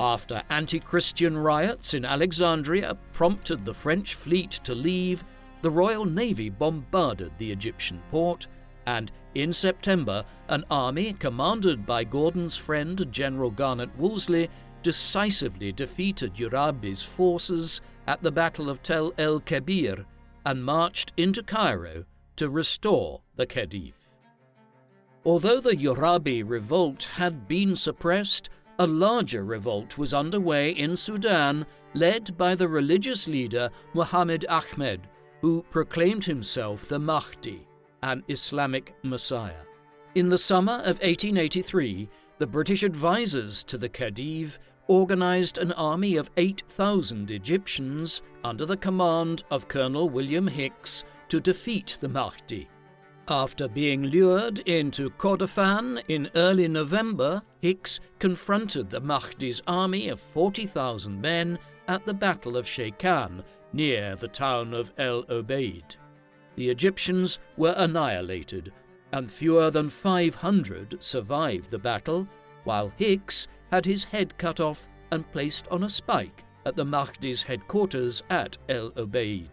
After anti-Christian riots in Alexandria prompted the French fleet to leave, the Royal Navy bombarded the Egyptian port, and in September, an army commanded by Gordon's friend General Garnet Wolseley decisively defeated Urabi's forces at the Battle of Tel el-Kebir and marched into Cairo to restore the Khedive. Although the Urabi revolt had been suppressed, a larger revolt was underway in Sudan, led by the religious leader Muhammad Ahmed, who proclaimed himself the Mahdi, an Islamic Messiah. In the summer of 1883, the British advisors to the Khedive organized an army of 8,000 Egyptians under the command of Colonel William Hicks to defeat the Mahdi. After being lured into Kordofan in early November, Hicks confronted the Mahdi's army of 40,000 men at the Battle of Shekan, near the town of El Obeid. The Egyptians were annihilated, and fewer than 500 survived the battle, while Hicks had his head cut off and placed on a spike at the Mahdi's headquarters at El Obeid.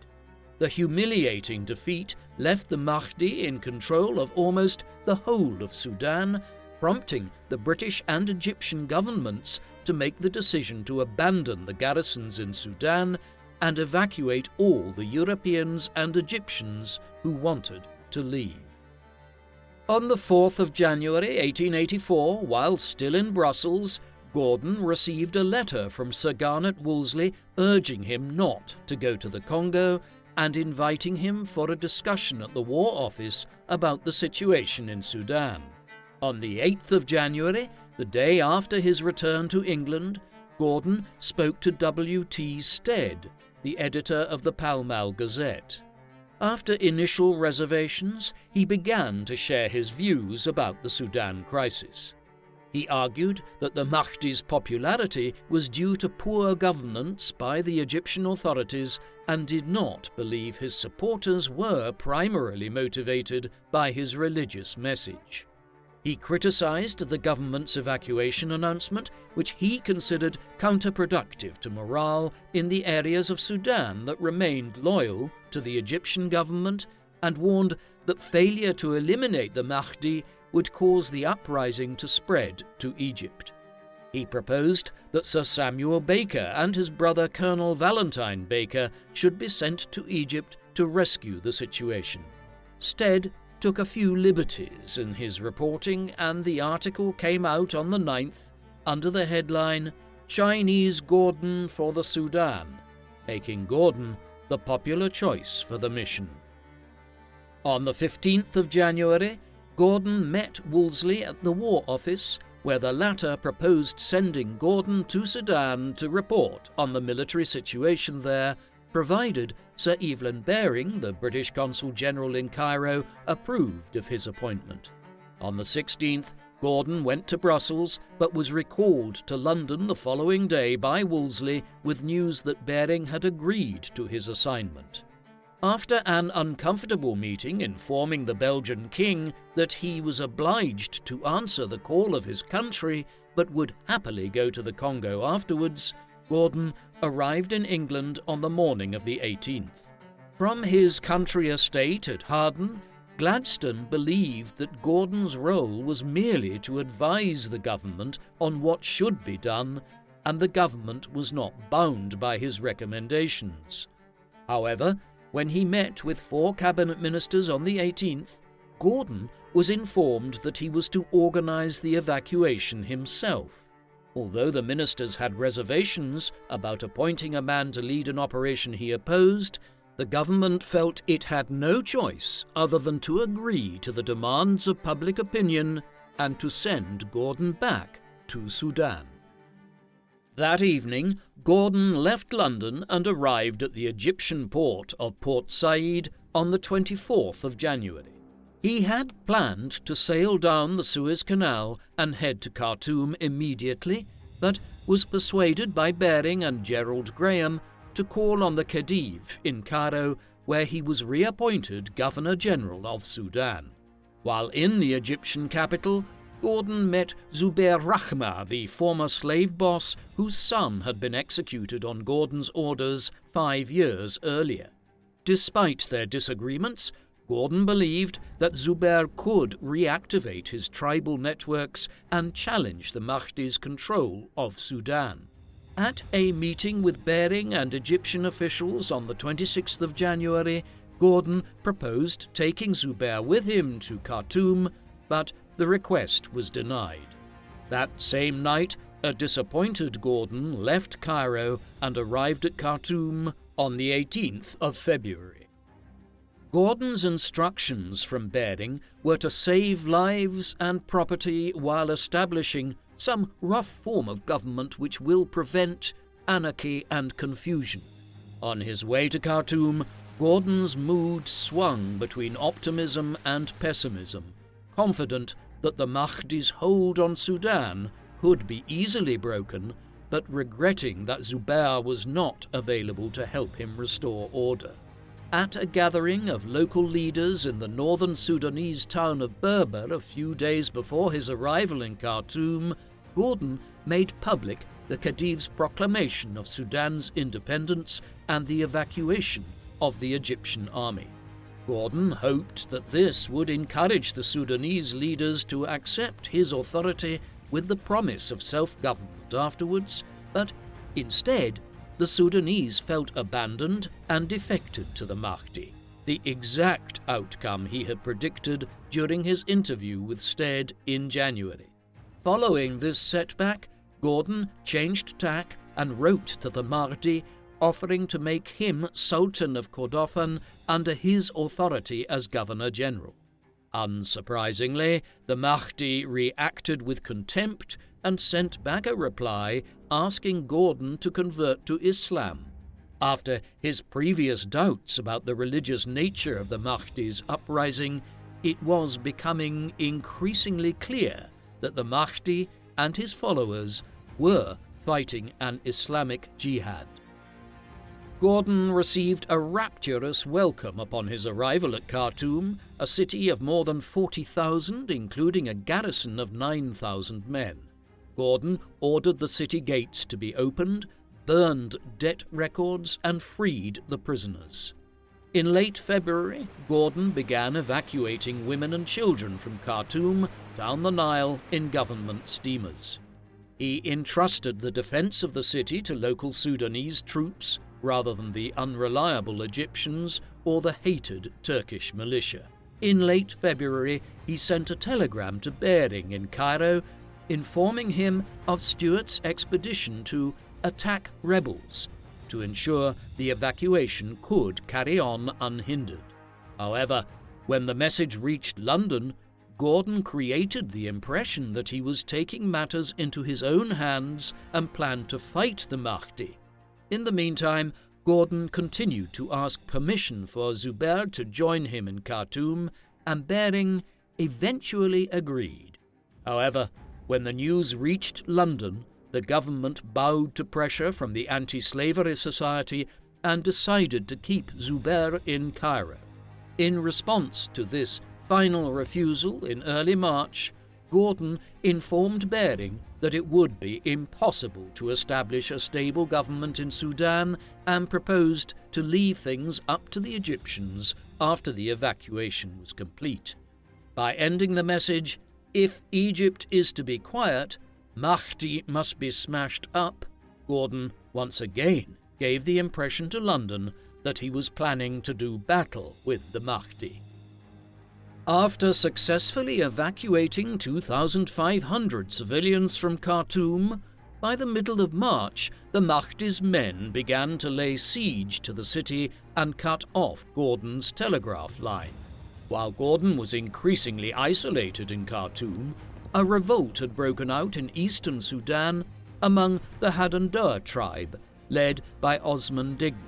The humiliating defeat left the Mahdi in control of almost the whole of Sudan, prompting the British and Egyptian governments to make the decision to abandon the garrisons in Sudan and evacuate all the Europeans and Egyptians who wanted to leave. On the 4th of January 1884, while still in Brussels, Gordon received a letter from Sir Garnet Wolseley urging him not to go to the Congo and inviting him for a discussion at the War Office about the situation in Sudan. On the 8th of January, the day after his return to England, Gordon spoke to W.T. Stead, the editor of the Pall Mall Gazette. After initial reservations, he began to share his views about the Sudan crisis. He argued that the Mahdi's popularity was due to poor governance by the Egyptian authorities and did not believe his supporters were primarily motivated by his religious message. He criticized the government's evacuation announcement, which he considered counterproductive to morale in the areas of Sudan that remained loyal to the Egyptian government, and warned that failure to eliminate the Mahdi would cause the uprising to spread to Egypt. He proposed that Sir Samuel Baker and his brother Colonel Valentine Baker should be sent to Egypt to rescue the situation. Stead took a few liberties in his reporting, and the article came out on the 9th under the headline, "Chinese Gordon for the Sudan," making Gordon the popular choice for the mission. On the 15th of January, Gordon met Wolseley at the War Office, where the latter proposed sending Gordon to Sudan to report on the military situation there, provided Sir Evelyn Baring, the British Consul General in Cairo, approved of his appointment. On the 16th, Gordon went to Brussels, but was recalled to London the following day by Wolseley with news that Baring had agreed to his assignment. After an uncomfortable meeting informing the Belgian king that he was obliged to answer the call of his country, but would happily go to the Congo afterwards, Gordon arrived in England on the morning of the 18th. From his country estate at Harden, Gladstone believed that Gordon's role was merely to advise the government on what should be done, and the government was not bound by his recommendations. However, when he met with 4 cabinet ministers on the 18th, Gordon was informed that he was to organise the evacuation himself. Although the ministers had reservations about appointing a man to lead an operation he opposed, the government felt it had no choice other than to agree to the demands of public opinion and to send Gordon back to Sudan. That evening, Gordon left London and arrived at the Egyptian port of Port Said on the 24th of January. He had planned to sail down the Suez Canal and head to Khartoum immediately, but was persuaded by Baring and Gerald Graham to call on the Khedive in Cairo, where he was reappointed Governor-General of Sudan. While in the Egyptian capital, Gordon met Zubair Rahma, the former slave boss whose son had been executed on Gordon's orders 5 years earlier. Despite their disagreements, Gordon believed that Zubair could reactivate his tribal networks and challenge the Mahdi's control of Sudan. At a meeting with Baring and Egyptian officials on the 26th of January, Gordon proposed taking Zubair with him to Khartoum, but the request was denied. That same night, a disappointed Gordon left Cairo and arrived at Khartoum on the 18th of February. Gordon's instructions from Baring were to save lives and property while establishing some rough form of government which will prevent anarchy and confusion. On his way to Khartoum, Gordon's mood swung between optimism and pessimism, confident that the Mahdi's hold on Sudan could be easily broken, but regretting that Zubair was not available to help him restore order. At a gathering of local leaders in the northern Sudanese town of Berber a few days before his arrival in Khartoum, Gordon made public the Khedive's proclamation of Sudan's independence and the evacuation of the Egyptian army. Gordon hoped that this would encourage the Sudanese leaders to accept his authority with the promise of self-government afterwards, but instead, the Sudanese felt abandoned and defected to the Mahdi, the exact outcome he had predicted during his interview with Stead in January. Following this setback, Gordon changed tack and wrote to the Mahdi, offering to make him Sultan of Kordofan under his authority as Governor-General. Unsurprisingly, the Mahdi reacted with contempt and sent back a reply asking Gordon to convert to Islam. After his previous doubts about the religious nature of the Mahdist Uprising, it was becoming increasingly clear that the Mahdi and his followers were fighting an Islamic jihad. Gordon received a rapturous welcome upon his arrival at Khartoum, a city of more than 40,000, including a garrison of 9,000 men. Gordon ordered the city gates to be opened, burned debt records, and freed the prisoners. In late February, Gordon began evacuating women and children from Khartoum down the Nile in government steamers. He entrusted the defense of the city to local Sudanese troops rather than the unreliable Egyptians or the hated Turkish militia. In late February, he sent a telegram to Behring in Cairo, informing him of Stuart's expedition to attack rebels to ensure the evacuation could carry on unhindered. However, when the message reached London, Gordon created the impression that he was taking matters into his own hands and planned to fight the Mahdi. In the meantime, Gordon continued to ask permission for Zubair to join him in Khartoum, and Behring eventually agreed. However, when the news reached London, the government bowed to pressure from the Anti-Slavery Society and decided to keep Zubair in Cairo. In response to this final refusal in early March, Gordon informed Behring that it would be impossible to establish a stable government in Sudan and proposed to leave things up to the Egyptians after the evacuation was complete. By ending the message, "If Egypt is to be quiet, Mahdi must be smashed up," Gordon once again gave the impression to London that he was planning to do battle with the Mahdi. After successfully evacuating 2,500 civilians from Khartoum, by the middle of March, the Mahdi's men began to lay siege to the city and cut off Gordon's telegraph line. While Gordon was increasingly isolated in Khartoum, a revolt had broken out in eastern Sudan among the Hadendoa tribe, led by Osman Digna.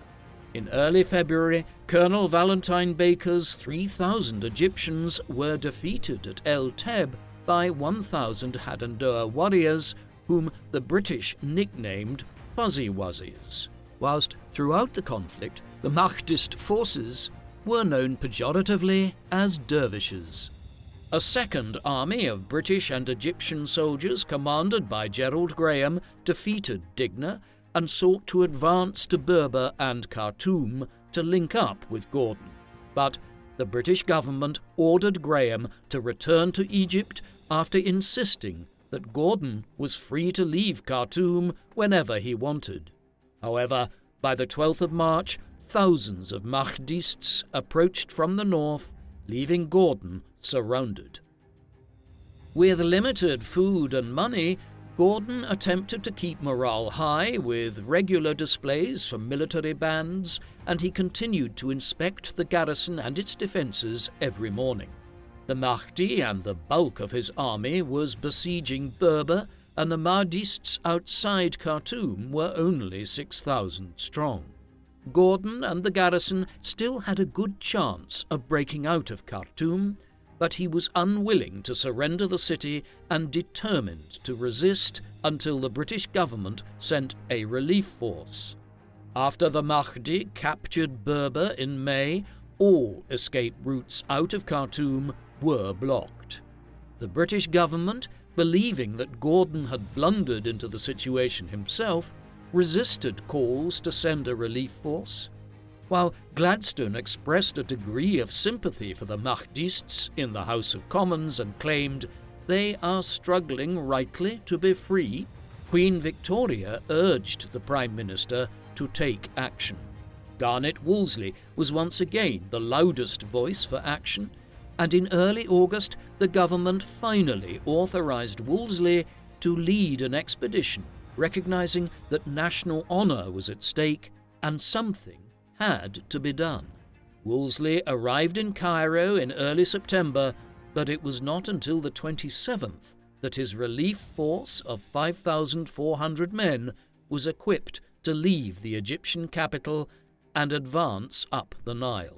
In early February, Colonel Valentine Baker's 3,000 Egyptians were defeated at El Teb by 1,000 Hadendoa warriors, whom the British nicknamed Fuzzy Wuzzies, whilst throughout the conflict the Mahdist forces were known pejoratively as dervishes. A second army of British and Egyptian soldiers commanded by Gerald Graham defeated Digna and sought to advance to Berber and Khartoum to link up with Gordon. But the British government ordered Graham to return to Egypt after insisting that Gordon was free to leave Khartoum whenever he wanted. However, by the 12th of March, thousands of Mahdists approached from the north, leaving Gordon surrounded. With limited food and money, Gordon attempted to keep morale high with regular displays from military bands, and he continued to inspect the garrison and its defences every morning. The Mahdi and the bulk of his army was besieging Berber, and the Mahdists outside Khartoum were only 6,000 strong. Gordon and the garrison still had a good chance of breaking out of Khartoum, but he was unwilling to surrender the city and determined to resist until the British government sent a relief force. After the Mahdi captured Berber in May, all escape routes out of Khartoum were blocked. The British government, believing that Gordon had blundered into the situation himself, resisted calls to send a relief force. While Gladstone expressed a degree of sympathy for the Mahdists in the House of Commons and claimed they are struggling rightly to be free, Queen Victoria urged the Prime Minister to take action. Garnet Wolseley was once again the loudest voice for action, and in early August the government finally authorised Wolseley to lead an expedition, recognising that national honour was at stake and something had to be done. Wolseley arrived in Cairo in early September, but it was not until the 27th that his relief force of 5,400 men was equipped to leave the Egyptian capital and advance up the Nile.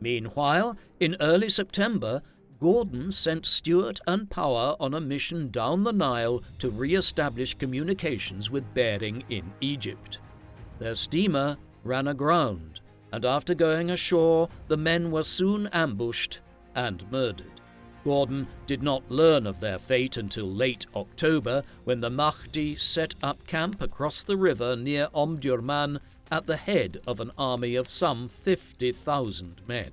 Meanwhile, in early September, Gordon sent Stuart and Power on a mission down the Nile to re-establish communications with Behring in Egypt. Their steamer ran aground, and after going ashore, the men were soon ambushed and murdered. Gordon did not learn of their fate until late October, when the Mahdi set up camp across the river near Omdurman at the head of an army of some 50,000 men.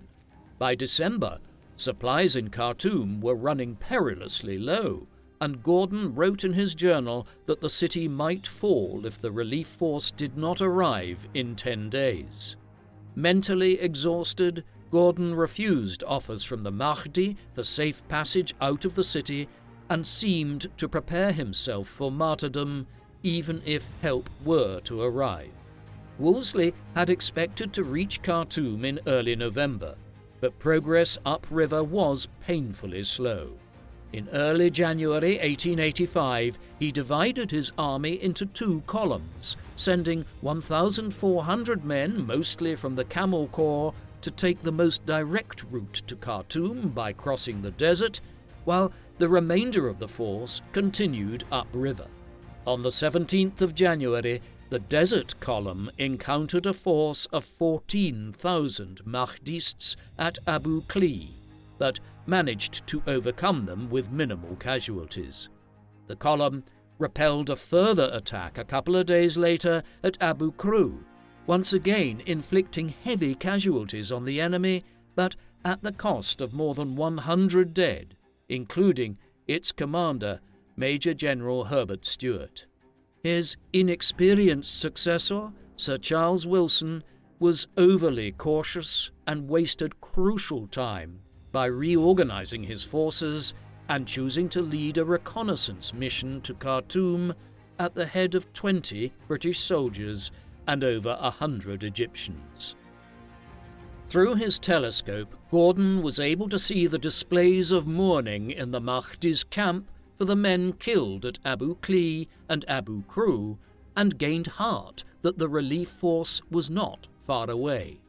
By December, supplies in Khartoum were running perilously low, and Gordon wrote in his journal that the city might fall if the relief force did not arrive in 10 days. Mentally exhausted, Gordon refused offers from the Mahdi for safe passage out of the city and seemed to prepare himself for martyrdom, even if help were to arrive. Wolseley had expected to reach Khartoum in early November, but progress upriver was painfully slow. In early January 1885, he divided his army into 2 columns, sending 1,400 men, mostly from the Camel Corps, to take the most direct route to Khartoum by crossing the desert, while the remainder of the force continued upriver. On the 17th of January, the Desert Column encountered a force of 14,000 Mahdists at Abu Klea, but managed to overcome them with minimal casualties. The column repelled a further attack a couple of days later at Abu Kru, once again inflicting heavy casualties on the enemy, but at the cost of more than 100 dead, including its commander, Major General Herbert Stuart. His inexperienced successor, Sir Charles Wilson, was overly cautious and wasted crucial time by reorganizing his forces and choosing to lead a reconnaissance mission to Khartoum at the head of 20 British soldiers and over 100 Egyptians. Through his telescope, Gordon was able to see the displays of mourning in the Mahdi's camp for the men killed at Abu Klea and Abu Kru, and gained heart that the relief force was not far away.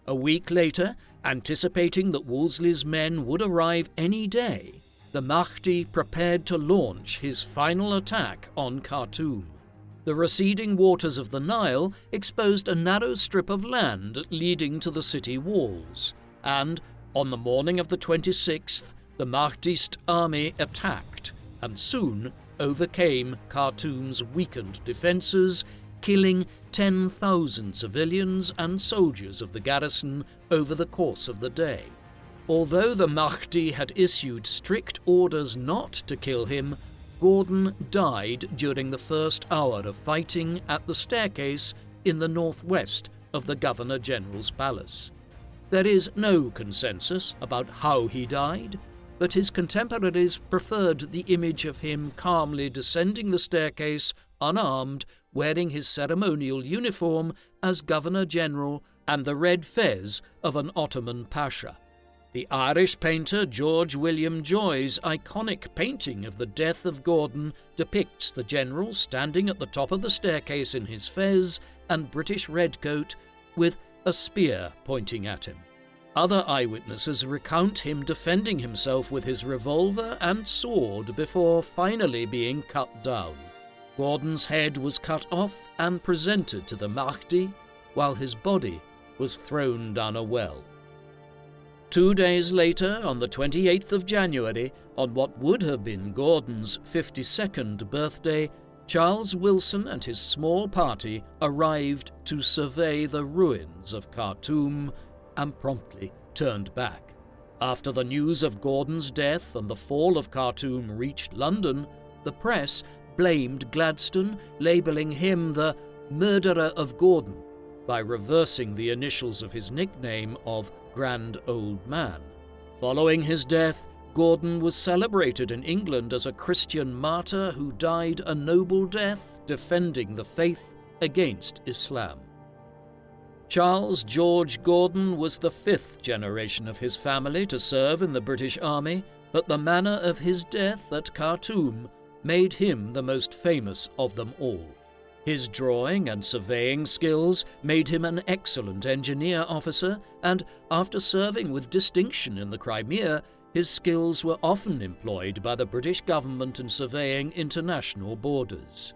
A week later, anticipating that Wolseley's men would arrive any day, the Mahdi prepared to launch his final attack on Khartoum. The receding waters of the Nile exposed a narrow strip of land leading to the city walls, and on the morning of the 26th, the Mahdist army attacked and soon overcame Khartoum's weakened defences, killing 10,000 civilians and soldiers of the garrison over the course of the day. Although the Mahdi had issued strict orders not to kill him, Gordon died during the first hour of fighting at the staircase in the northwest of the Governor-General's palace. There is no consensus about how he died, but his contemporaries preferred the image of him calmly descending the staircase, unarmed, wearing his ceremonial uniform as Governor-General and the red fez of an Ottoman pasha. The Irish painter George William Joy's iconic painting of the death of Gordon depicts the general standing at the top of the staircase in his fez and British redcoat with a spear pointing at him. Other eyewitnesses recount him defending himself with his revolver and sword before finally being cut down. Gordon's head was cut off and presented to the Mahdi, while his body was thrown down a well. 2 days later, on the 28th of January, on what would have been Gordon's 52nd birthday, Charles Wilson and his small party arrived to survey the ruins of Khartoum and promptly turned back. After the news of Gordon's death and the fall of Khartoum reached London, the press blamed Gladstone, labelling him the murderer of Gordon by reversing the initials of his nickname of Grand Old Man. Following his death, Gordon was celebrated in England as a Christian martyr who died a noble death defending the faith against Islam. Charles George Gordon was the fifth generation of his family to serve in the British Army, but the manner of his death at Khartoum made him the most famous of them all. His drawing and surveying skills made him an excellent engineer officer, and after serving with distinction in the Crimea, his skills were often employed by the British government in surveying international borders.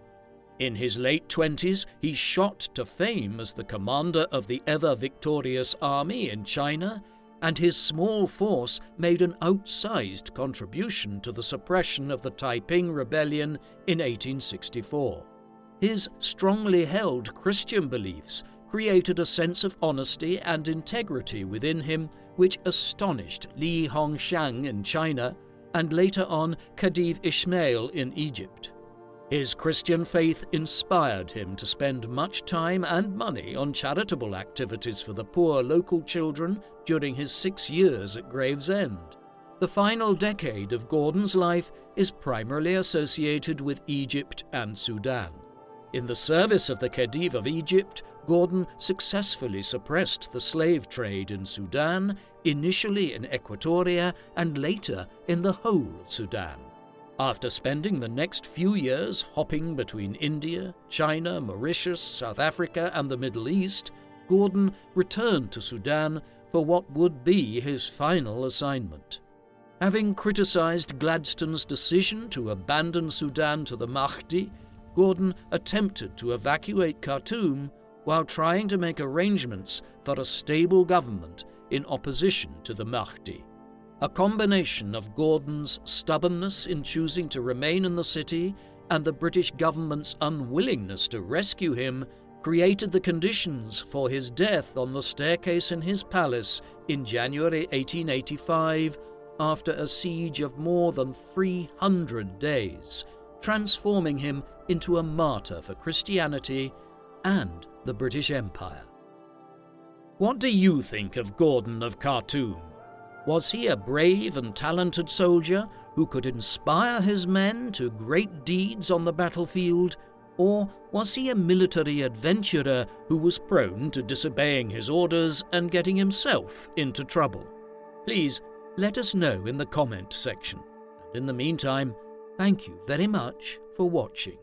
In his late 20s, he shot to fame as the commander of the ever-victorious army in China, and his small force made an outsized contribution to the suppression of the Taiping Rebellion in 1864. His strongly held Christian beliefs created a sense of honesty and integrity within him which astonished Li Hongxiang in China and later on Khedive Ismail in Egypt. His Christian faith inspired him to spend much time and money on charitable activities for the poor local children during his 6 years at Gravesend. The final decade of Gordon's life is primarily associated with Egypt and Sudan. In the service of the Khedive of Egypt, Gordon successfully suppressed the slave trade in Sudan, initially in Equatoria and later in the whole of Sudan. After spending the next few years hopping between India, China, Mauritius, South Africa and the Middle East, Gordon returned to Sudan for what would be his final assignment. Having criticized Gladstone's decision to abandon Sudan to the Mahdi, Gordon attempted to evacuate Khartoum while trying to make arrangements for a stable government in opposition to the Mahdi. A combination of Gordon's stubbornness in choosing to remain in the city and the British government's unwillingness to rescue him created the conditions for his death on the staircase in his palace in January 1885 after a siege of more than 300 days, transforming him into a martyr for Christianity and the British Empire. What do you think of Gordon of Khartoum? Was he a brave and talented soldier who could inspire his men to great deeds on the battlefield, or was he a military adventurer who was prone to disobeying his orders and getting himself into trouble? Please let us know in the comment section. And in the meantime, thank you very much for watching.